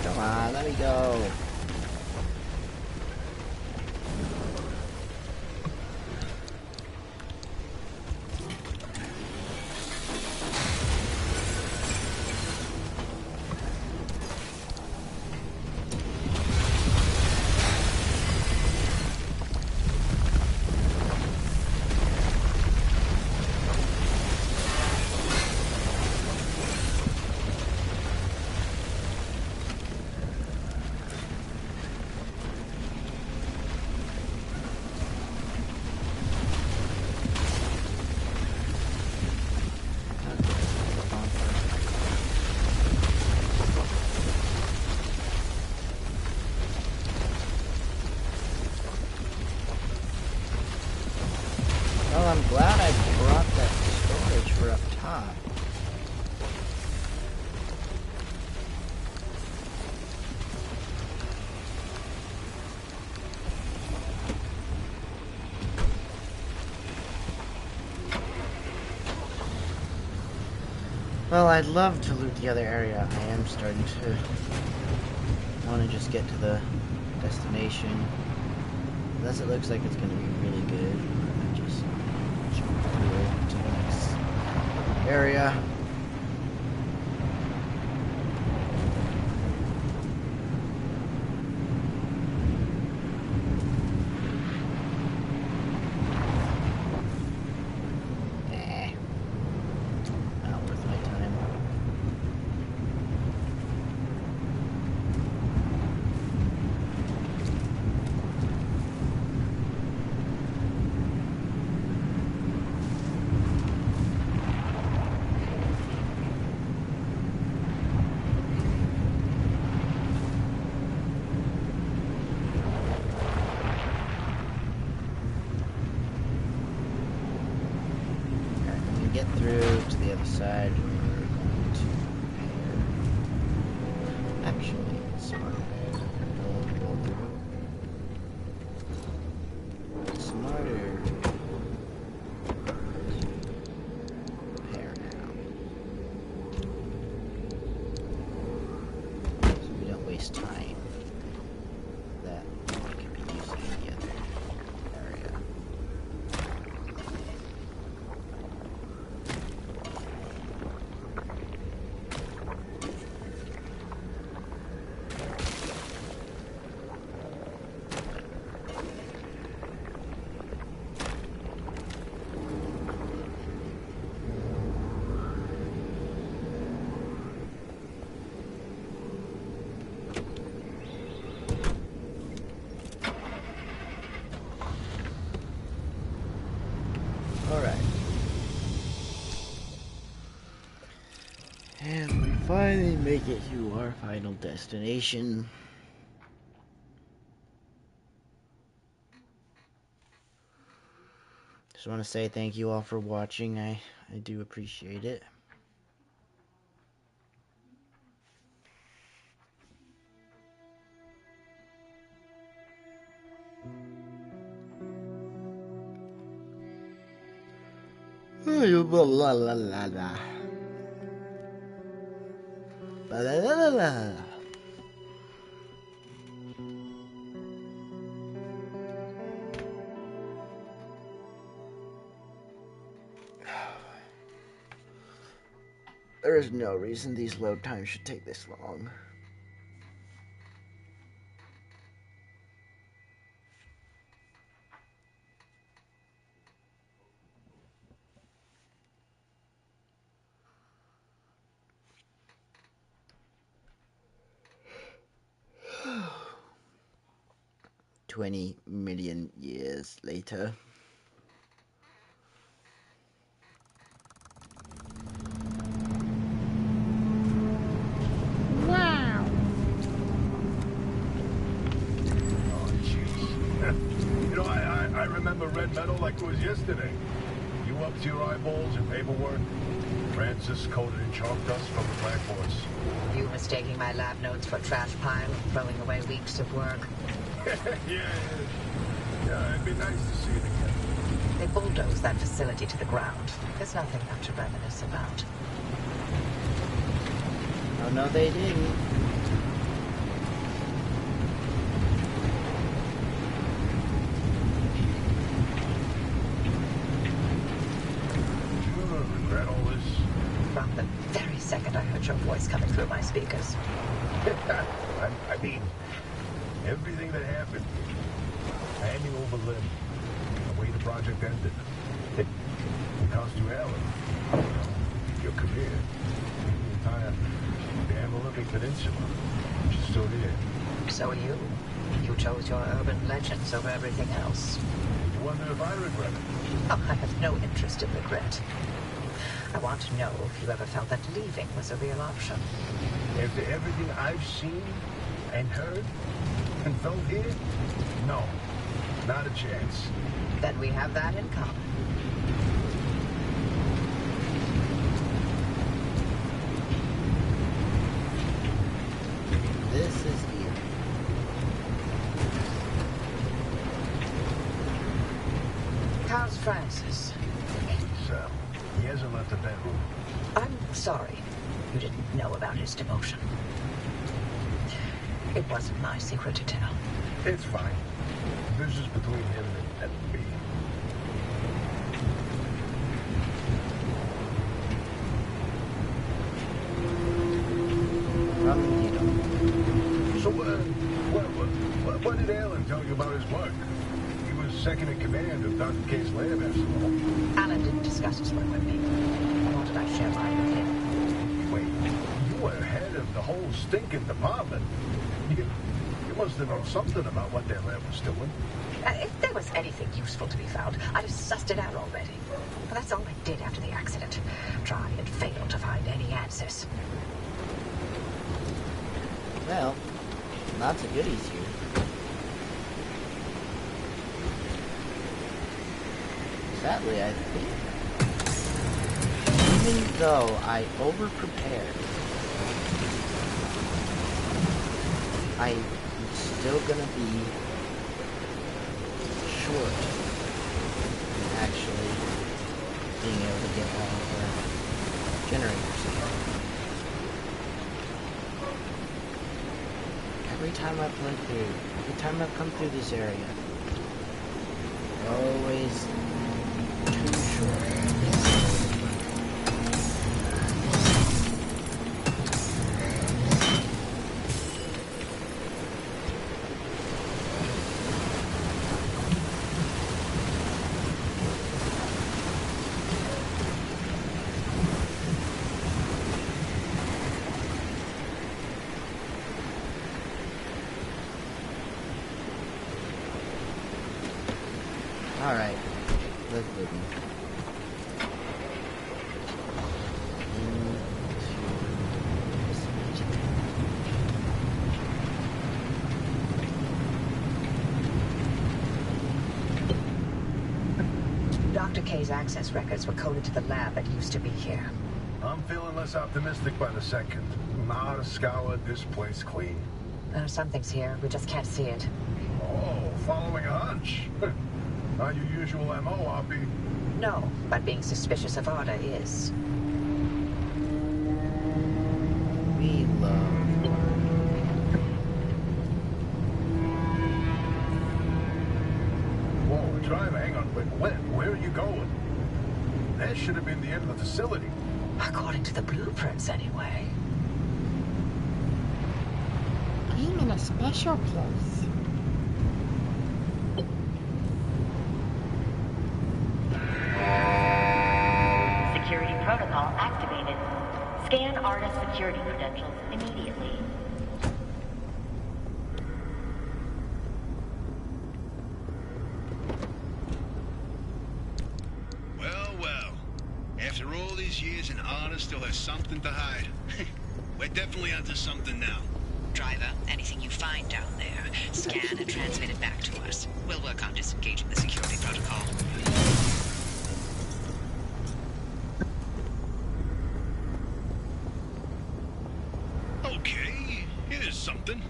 Come on, let me go. Well, I'm glad I brought that storage for up top. Well, I'd love to loot the other area. I am starting to want to just get to the destination. Unless it looks like it's going to be really good. I just jump through to the next area. Not worth my time. Alright, when we get through to the other side, we're going to repair. Actually, it's smarter. Go through. It's smarter to repair now. So we don't waste time that we could be using in the other area. finally make it to our final destination. Just want to say thank you all for watching. I do appreciate it. La la la la la. La la la la la. There is no reason these load times should take this long. $20 million years later. I remember red metal like it was yesterday. You up to your eyeballs in paperwork? Francis coated in chalk dust from the blackboards. You mistaking my lab notes for trash pile and throwing away weeks of work? Yeah, it'd be nice to see it again. They bulldozed that facility to the ground. There's nothing left to reminisce about. Oh no, they didn't. Regret all this? From the very second I heard your voice coming through my speakers. I mean, everything that happened, handing over Lim, the way the project ended, it cost you Alan, your career, the entire damn Olympic Peninsula. She's still here. So are you. You chose your urban legends over everything else. You wonder if I regret it? Oh, I have no interest in regret. I want to know if you ever felt that leaving was a real option. After everything I've seen and heard and felt here, no, not a chance. Then we have that in common. This is here. How's Francis? He hasn't left the bedroom. I'm sorry you didn't know about his demotion. It wasn't my secret to tell. It's fine. Business between him and me. So, what did Alan tell you about his work? He was second in command of Dr. K's lab, after all. Alan didn't discuss his work with me. Nor did I share mine with him. Wait, you were head of the whole stinking department. You must have known something about what their lab was doing. If there was anything useful to be found, I'd have sussed it out already. But that's all I did after the accident. Try and fail to find any answers. Well, lots of goodies here. Sadly, I think, even though I over-prepared, I'm still gonna be short in actually being able to get all of our generators here. Every time I play through, every time I've come through this area, always too short. Alright, let's begin. Into this Dr. K's access records were coded to the lab that used to be here. I'm feeling less optimistic by the second. Not a scoured this place clean. Something's here. We just can't see it. Oh, following a hunch. Not your usual MO, Oppie. No, but being suspicious of Arda is. We love. Whoa, driver, hang on. Where are you going? That should have been the end of the facility. According to the blueprints, anyway. I'm in a special place. Security protocol activated. Scan Arda's security credentials immediately. Well. After all these years and Arda still has something to hide. We're definitely onto something now. Driver, anything you find down there, scan and transmit it back to us. We'll work on disengaging the security protocol. Okay, here's something.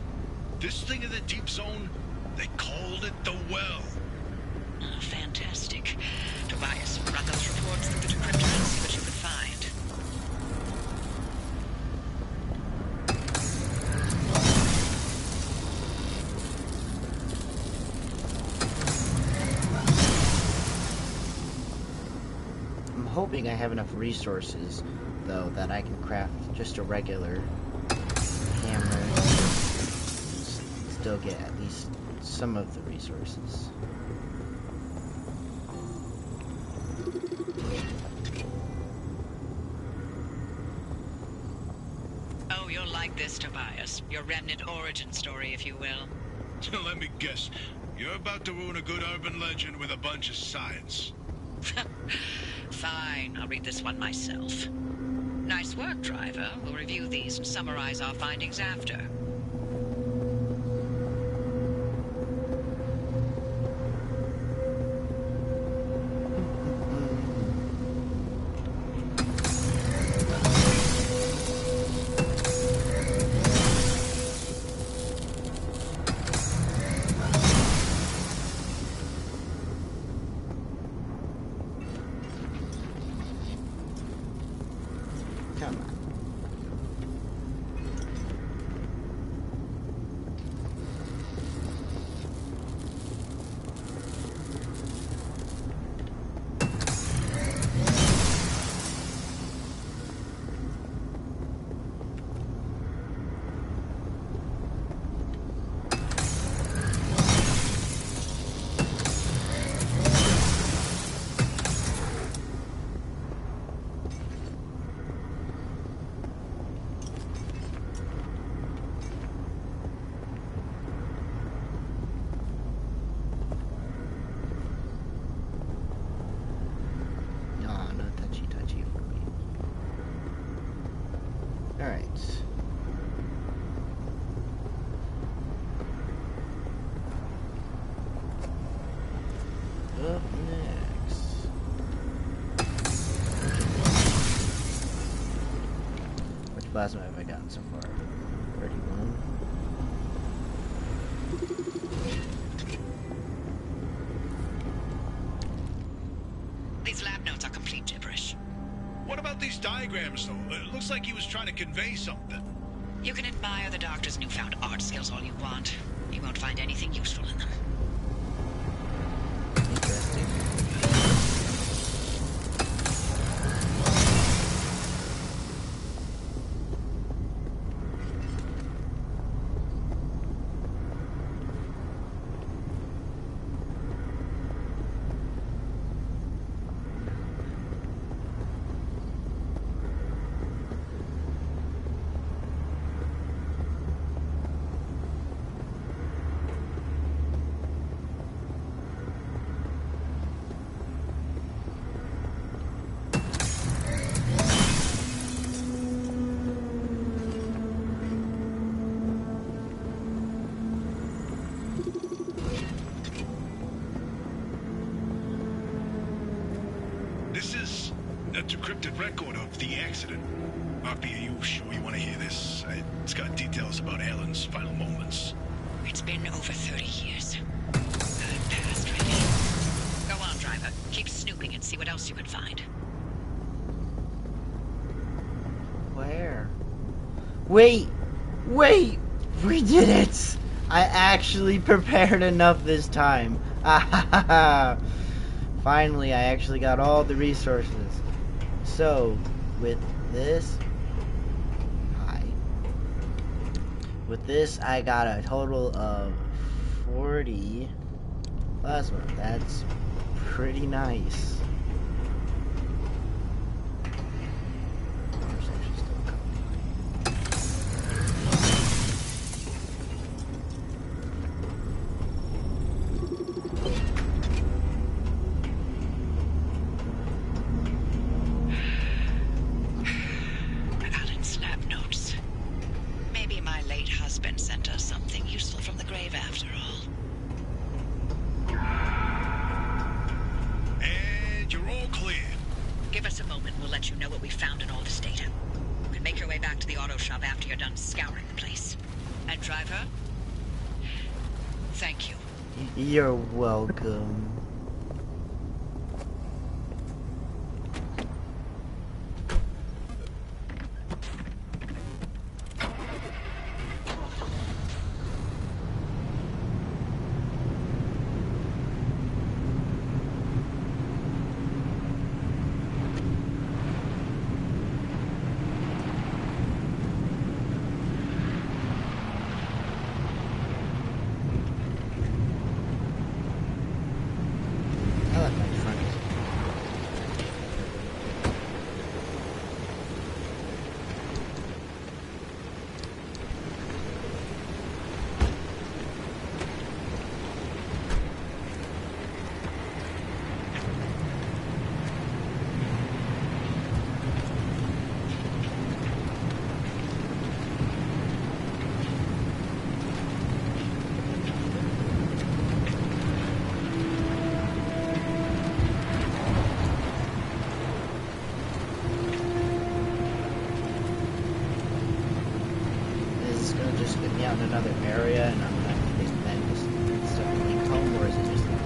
This thing in the deep zone, they called it the Well. Oh, fantastic. Tobias, run those reports through the decryptor and see what you can find. I'm hoping I have enough resources, though, that I can craft just a regular hammer. Still get at least some of the resources. Oh, you'll like this, Tobias. Your remnant origin story, if you will. Let me guess. You're about to ruin a good urban legend with a bunch of science. Fine, I'll read this one myself. Nice work, driver. We'll review these and summarize our findings after. Come on. No touchy for me. Alright. Up next. Which plasma have I gotten so far? 31. These lab notes are complete gibberish. What about these diagrams, though? It looks like he was trying to convey something. You can admire the doctor's newfound art skills all you want. You won't find anything useful in them. Interesting. encrypted record of the accident. Hoppy, are you sure you want to hear this? It's got details about Alan's final moments. It's been over 30 years. I'm past ready. Go on, driver. Keep snooping and see what else you can find. Where? Wait! Wait! We did it! I actually prepared enough this time. Finally, I actually got all the resources. So, with this... With this, I got a total of 40 plasma. That's pretty nice. Alan's lab notes. Maybe my late husband sent us something useful from the grave after all. And you're all clear. Give us a moment, we'll let you know what we found in all this data. You can make your way back to the auto shop after you're done scouring the place. And driver, thank you. You're welcome. Another area, and I'm gonna have to just then just start getting home, or is it just like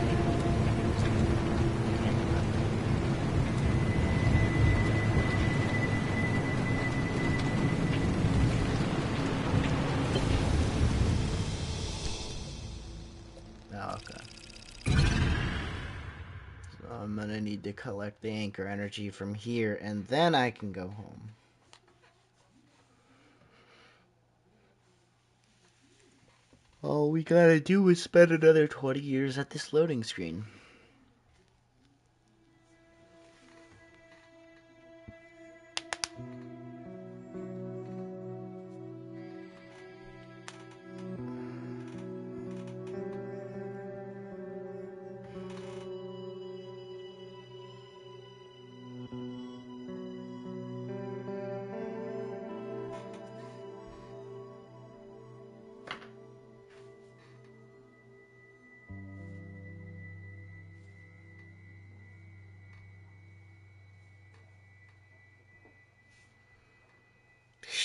oh, okay. So I'm gonna need to collect the anchor energy from here, and then I can go home. All we gotta do is spend another 20 years at this loading screen.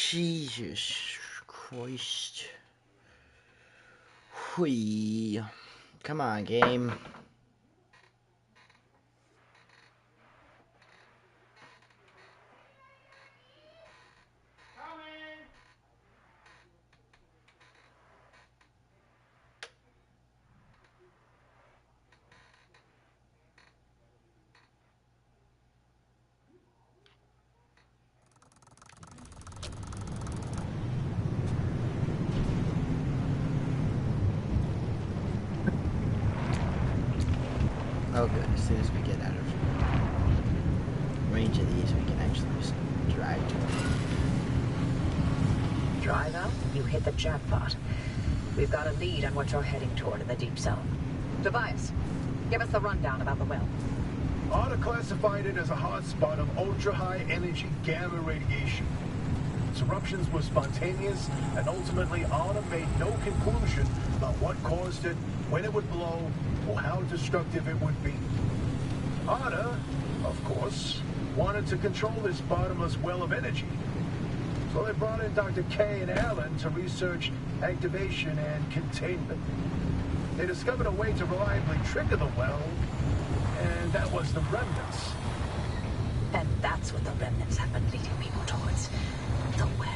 Jesus Christ. Whee. Come on, game. Oh good, as soon as we get out of range of these, we can actually just drive to them. Drive out, you hit the jackpot. We've got a lead on what you're heading toward in the deep zone. Tobias, give us the rundown about the well. ARDA classified it as a hotspot of ultra-high energy gamma radiation. Its eruptions were spontaneous, and ultimately ARDA made no conclusion about what caused it, when it would blow, or how destructive it would be. ARDA, of course, wanted to control this bottomless well of energy. So they brought in Dr. K and Alan to research activation and containment. They discovered a way to reliably trigger the well, and that was the remnants. And that's what the remnants have been leading people towards. The well.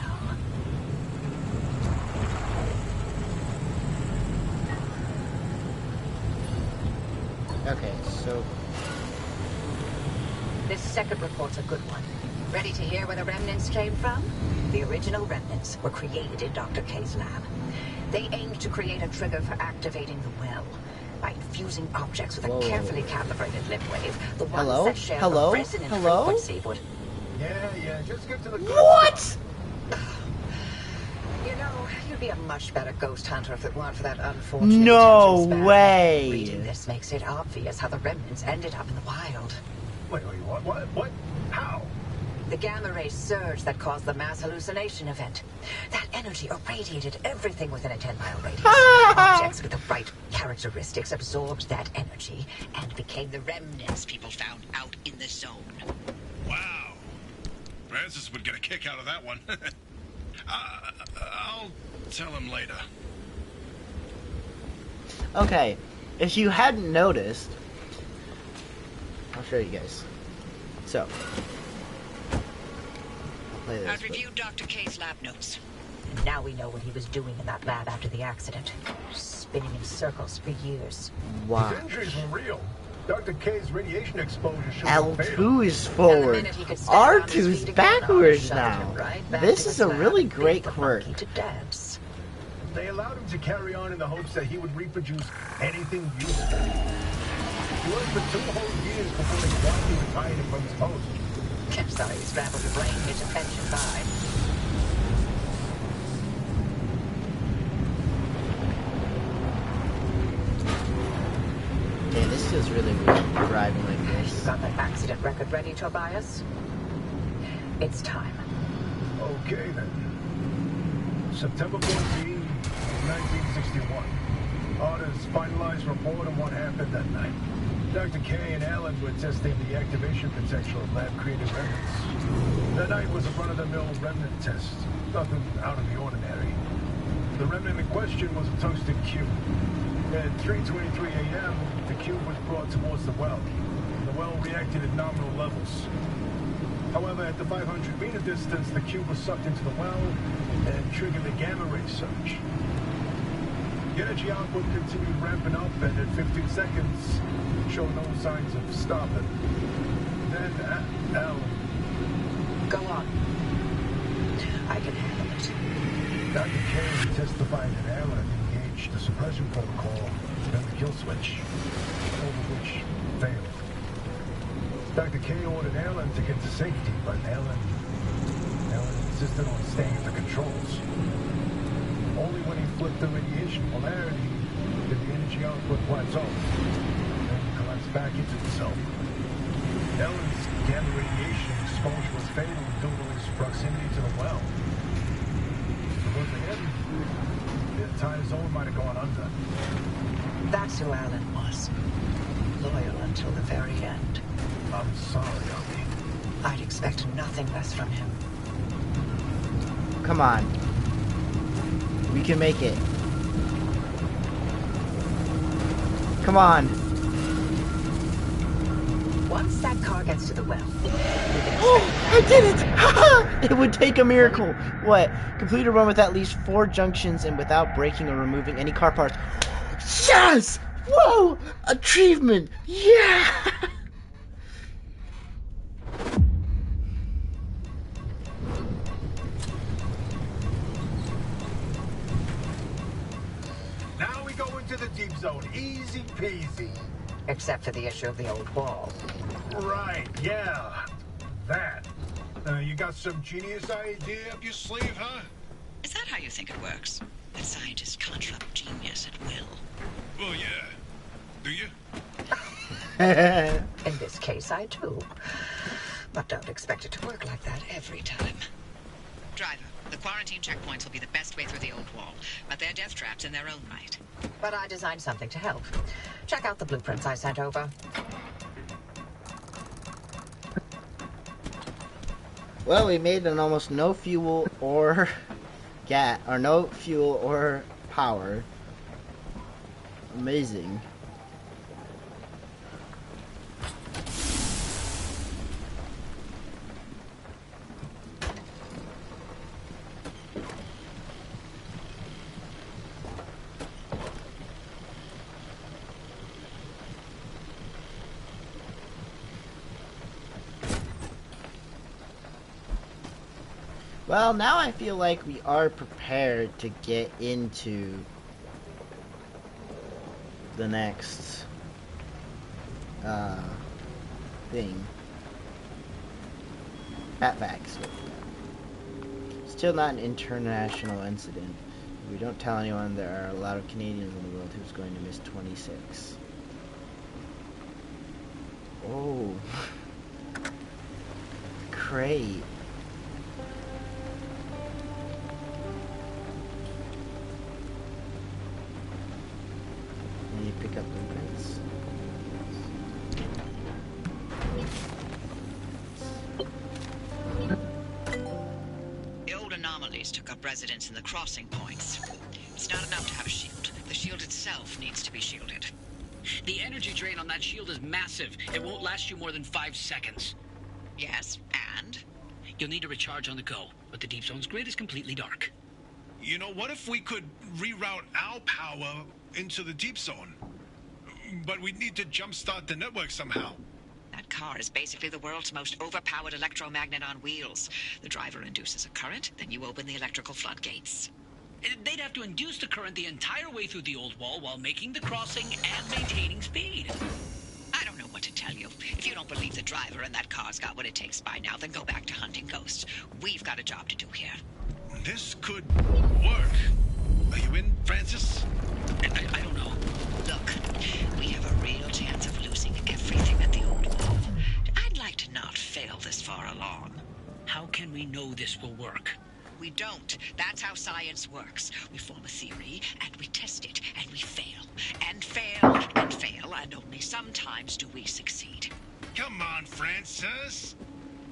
Okay, so... This second report's a good one. Ready to hear where the remnants came from? The original remnants were created in Dr. K's lab. They aimed to create a trigger for activating the well by infusing objects with a carefully calibrated limb wave. The ones that share a resonant frequency would... Yeah, just get to the... What?! You know, you'd be a much better ghost hunter if it weren't for that unfortunate No attention span. way! Reading this makes it obvious how the remnants ended up in the wild. Wait, what? How? The gamma ray surge that caused the mass hallucination event. That energy irradiated everything within a 10-mile radius. Objects with the right characteristics absorbed that energy and became the remnants People found out in the zone. Wow. Francis would get a kick out of that one. I'll tell him later. Okay, if you hadn't noticed... I'll show you guys. So... I've reviewed Dr. K's lab notes. And now we know what he was doing in that lab after the accident. Spinning in circles for years. Wow. His injuries were real. Dr. K's radiation exposure should have failed. L2 is forward. R2's backwards now. This is a really great quirk. They allowed him to carry on in the hopes that he would reproduce anything useful. He worked for 2 whole years before they quietly retired him from his post. I'm sorry, scrambled your brain, hit your pension by. Okay, this feels really weird, driving like this. You got that accident record ready, Tobias? It's time. Okay, then. September 14, 1961. Arda's finalized report on what happened that night. Dr. K and Alan were testing the activation potential of lab-created remnants. That night was a run-of-the-mill remnant test. Nothing out of the ordinary. The remnant in question was a toasted cube. At 3:23 a.m., the cube was brought towards the well. The well reacted at nominal levels. However, at the 500-meter distance, the cube was sucked into the well and triggered the gamma ray surge. The energy output continued ramping up, and at 15 seconds, showed no signs of stopping. Then, Alan... Go on. I can handle it. Dr. K testified that Alan engaged the suppression protocol and the kill switch, over which failed. Dr. K ordered Alan to get to safety, but Alan insisted on staying at the controls. Only when he flipped the radiation polarity did the energy output plateau and collapse back into itself. Alan's gamma radiation exposure was fatal due to his proximity to the well. If it wasn't him, the entire zone might have gone under. That's who Alan was. Loyal until the very end. I'm sorry, Abby. I'd expect nothing less from him. Come on. We can make it. Come on. Once that car gets to the well... Oh, I did it! It would take a miracle. What? Complete a run with at least 4 junctions and without breaking or removing any car parts. Yes! Whoa! Achievement! Yeah! Now we go into the deep zone. Easy peasy. Except for the issue of the old wall. Right, yeah. That. You got some genius idea up your sleeve, huh? Is that how you think it works? That scientists construct genius at will? Well, yeah. Do you? In this case, I do. But don't expect it to work like that every time. Driver, the quarantine checkpoints will be the best way through the old wall, but they're death traps in their own right. But I designed something to help. Check out the blueprints I sent over. Well, we made an almost no fuel or no fuel or power. Amazing. Well, now I feel like we are prepared to get into the next thing. Fatfax. Still not an international incident. If we don't tell anyone, there are a lot of Canadians in the world who's going to miss 26. Oh. Great. You pick up movements. The old anomalies took up residence in the crossing points. It's not enough to have a shield. The shield itself needs to be shielded. The energy drain on that shield is massive. It won't last you more than 5 seconds. Yes, and? You'll need to recharge on the go, but the Deep Zone's grid is completely dark. You know, what if we could reroute our power into the Deep Zone? But we'd need to jumpstart the network somehow. That car is basically the world's most overpowered electromagnet on wheels. The driver induces a current, then you open the electrical floodgates. They'd have to induce the current the entire way through the old wall while making the crossing and maintaining speed. I don't know what to tell you. If you don't believe the driver and that car's got what it takes by now, then go back to hunting ghosts. We've got a job to do here. This could work. Are you in, Francis? I don't know. Look, we have a real chance of losing everything at the old wall. I'd like to not fail this far along. How can we know this will work? We don't. That's how science works. We form a theory, and we test it, and we fail. And fail, and fail, and only sometimes do we succeed. Come on, Francis.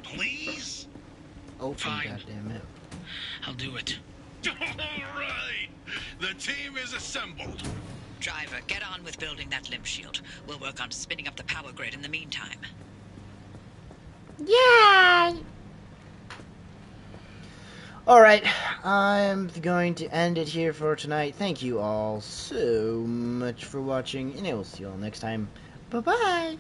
Please? Oh, fine. Goddammit. I'll do it. All right. The team is assembled. Driver, get on with building that limb shield. We'll work on spinning up the power grid in the meantime. Yay! Alright, I'm going to end it here for tonight. Thank you all so much for watching, and I will see you all next time. Bye-bye!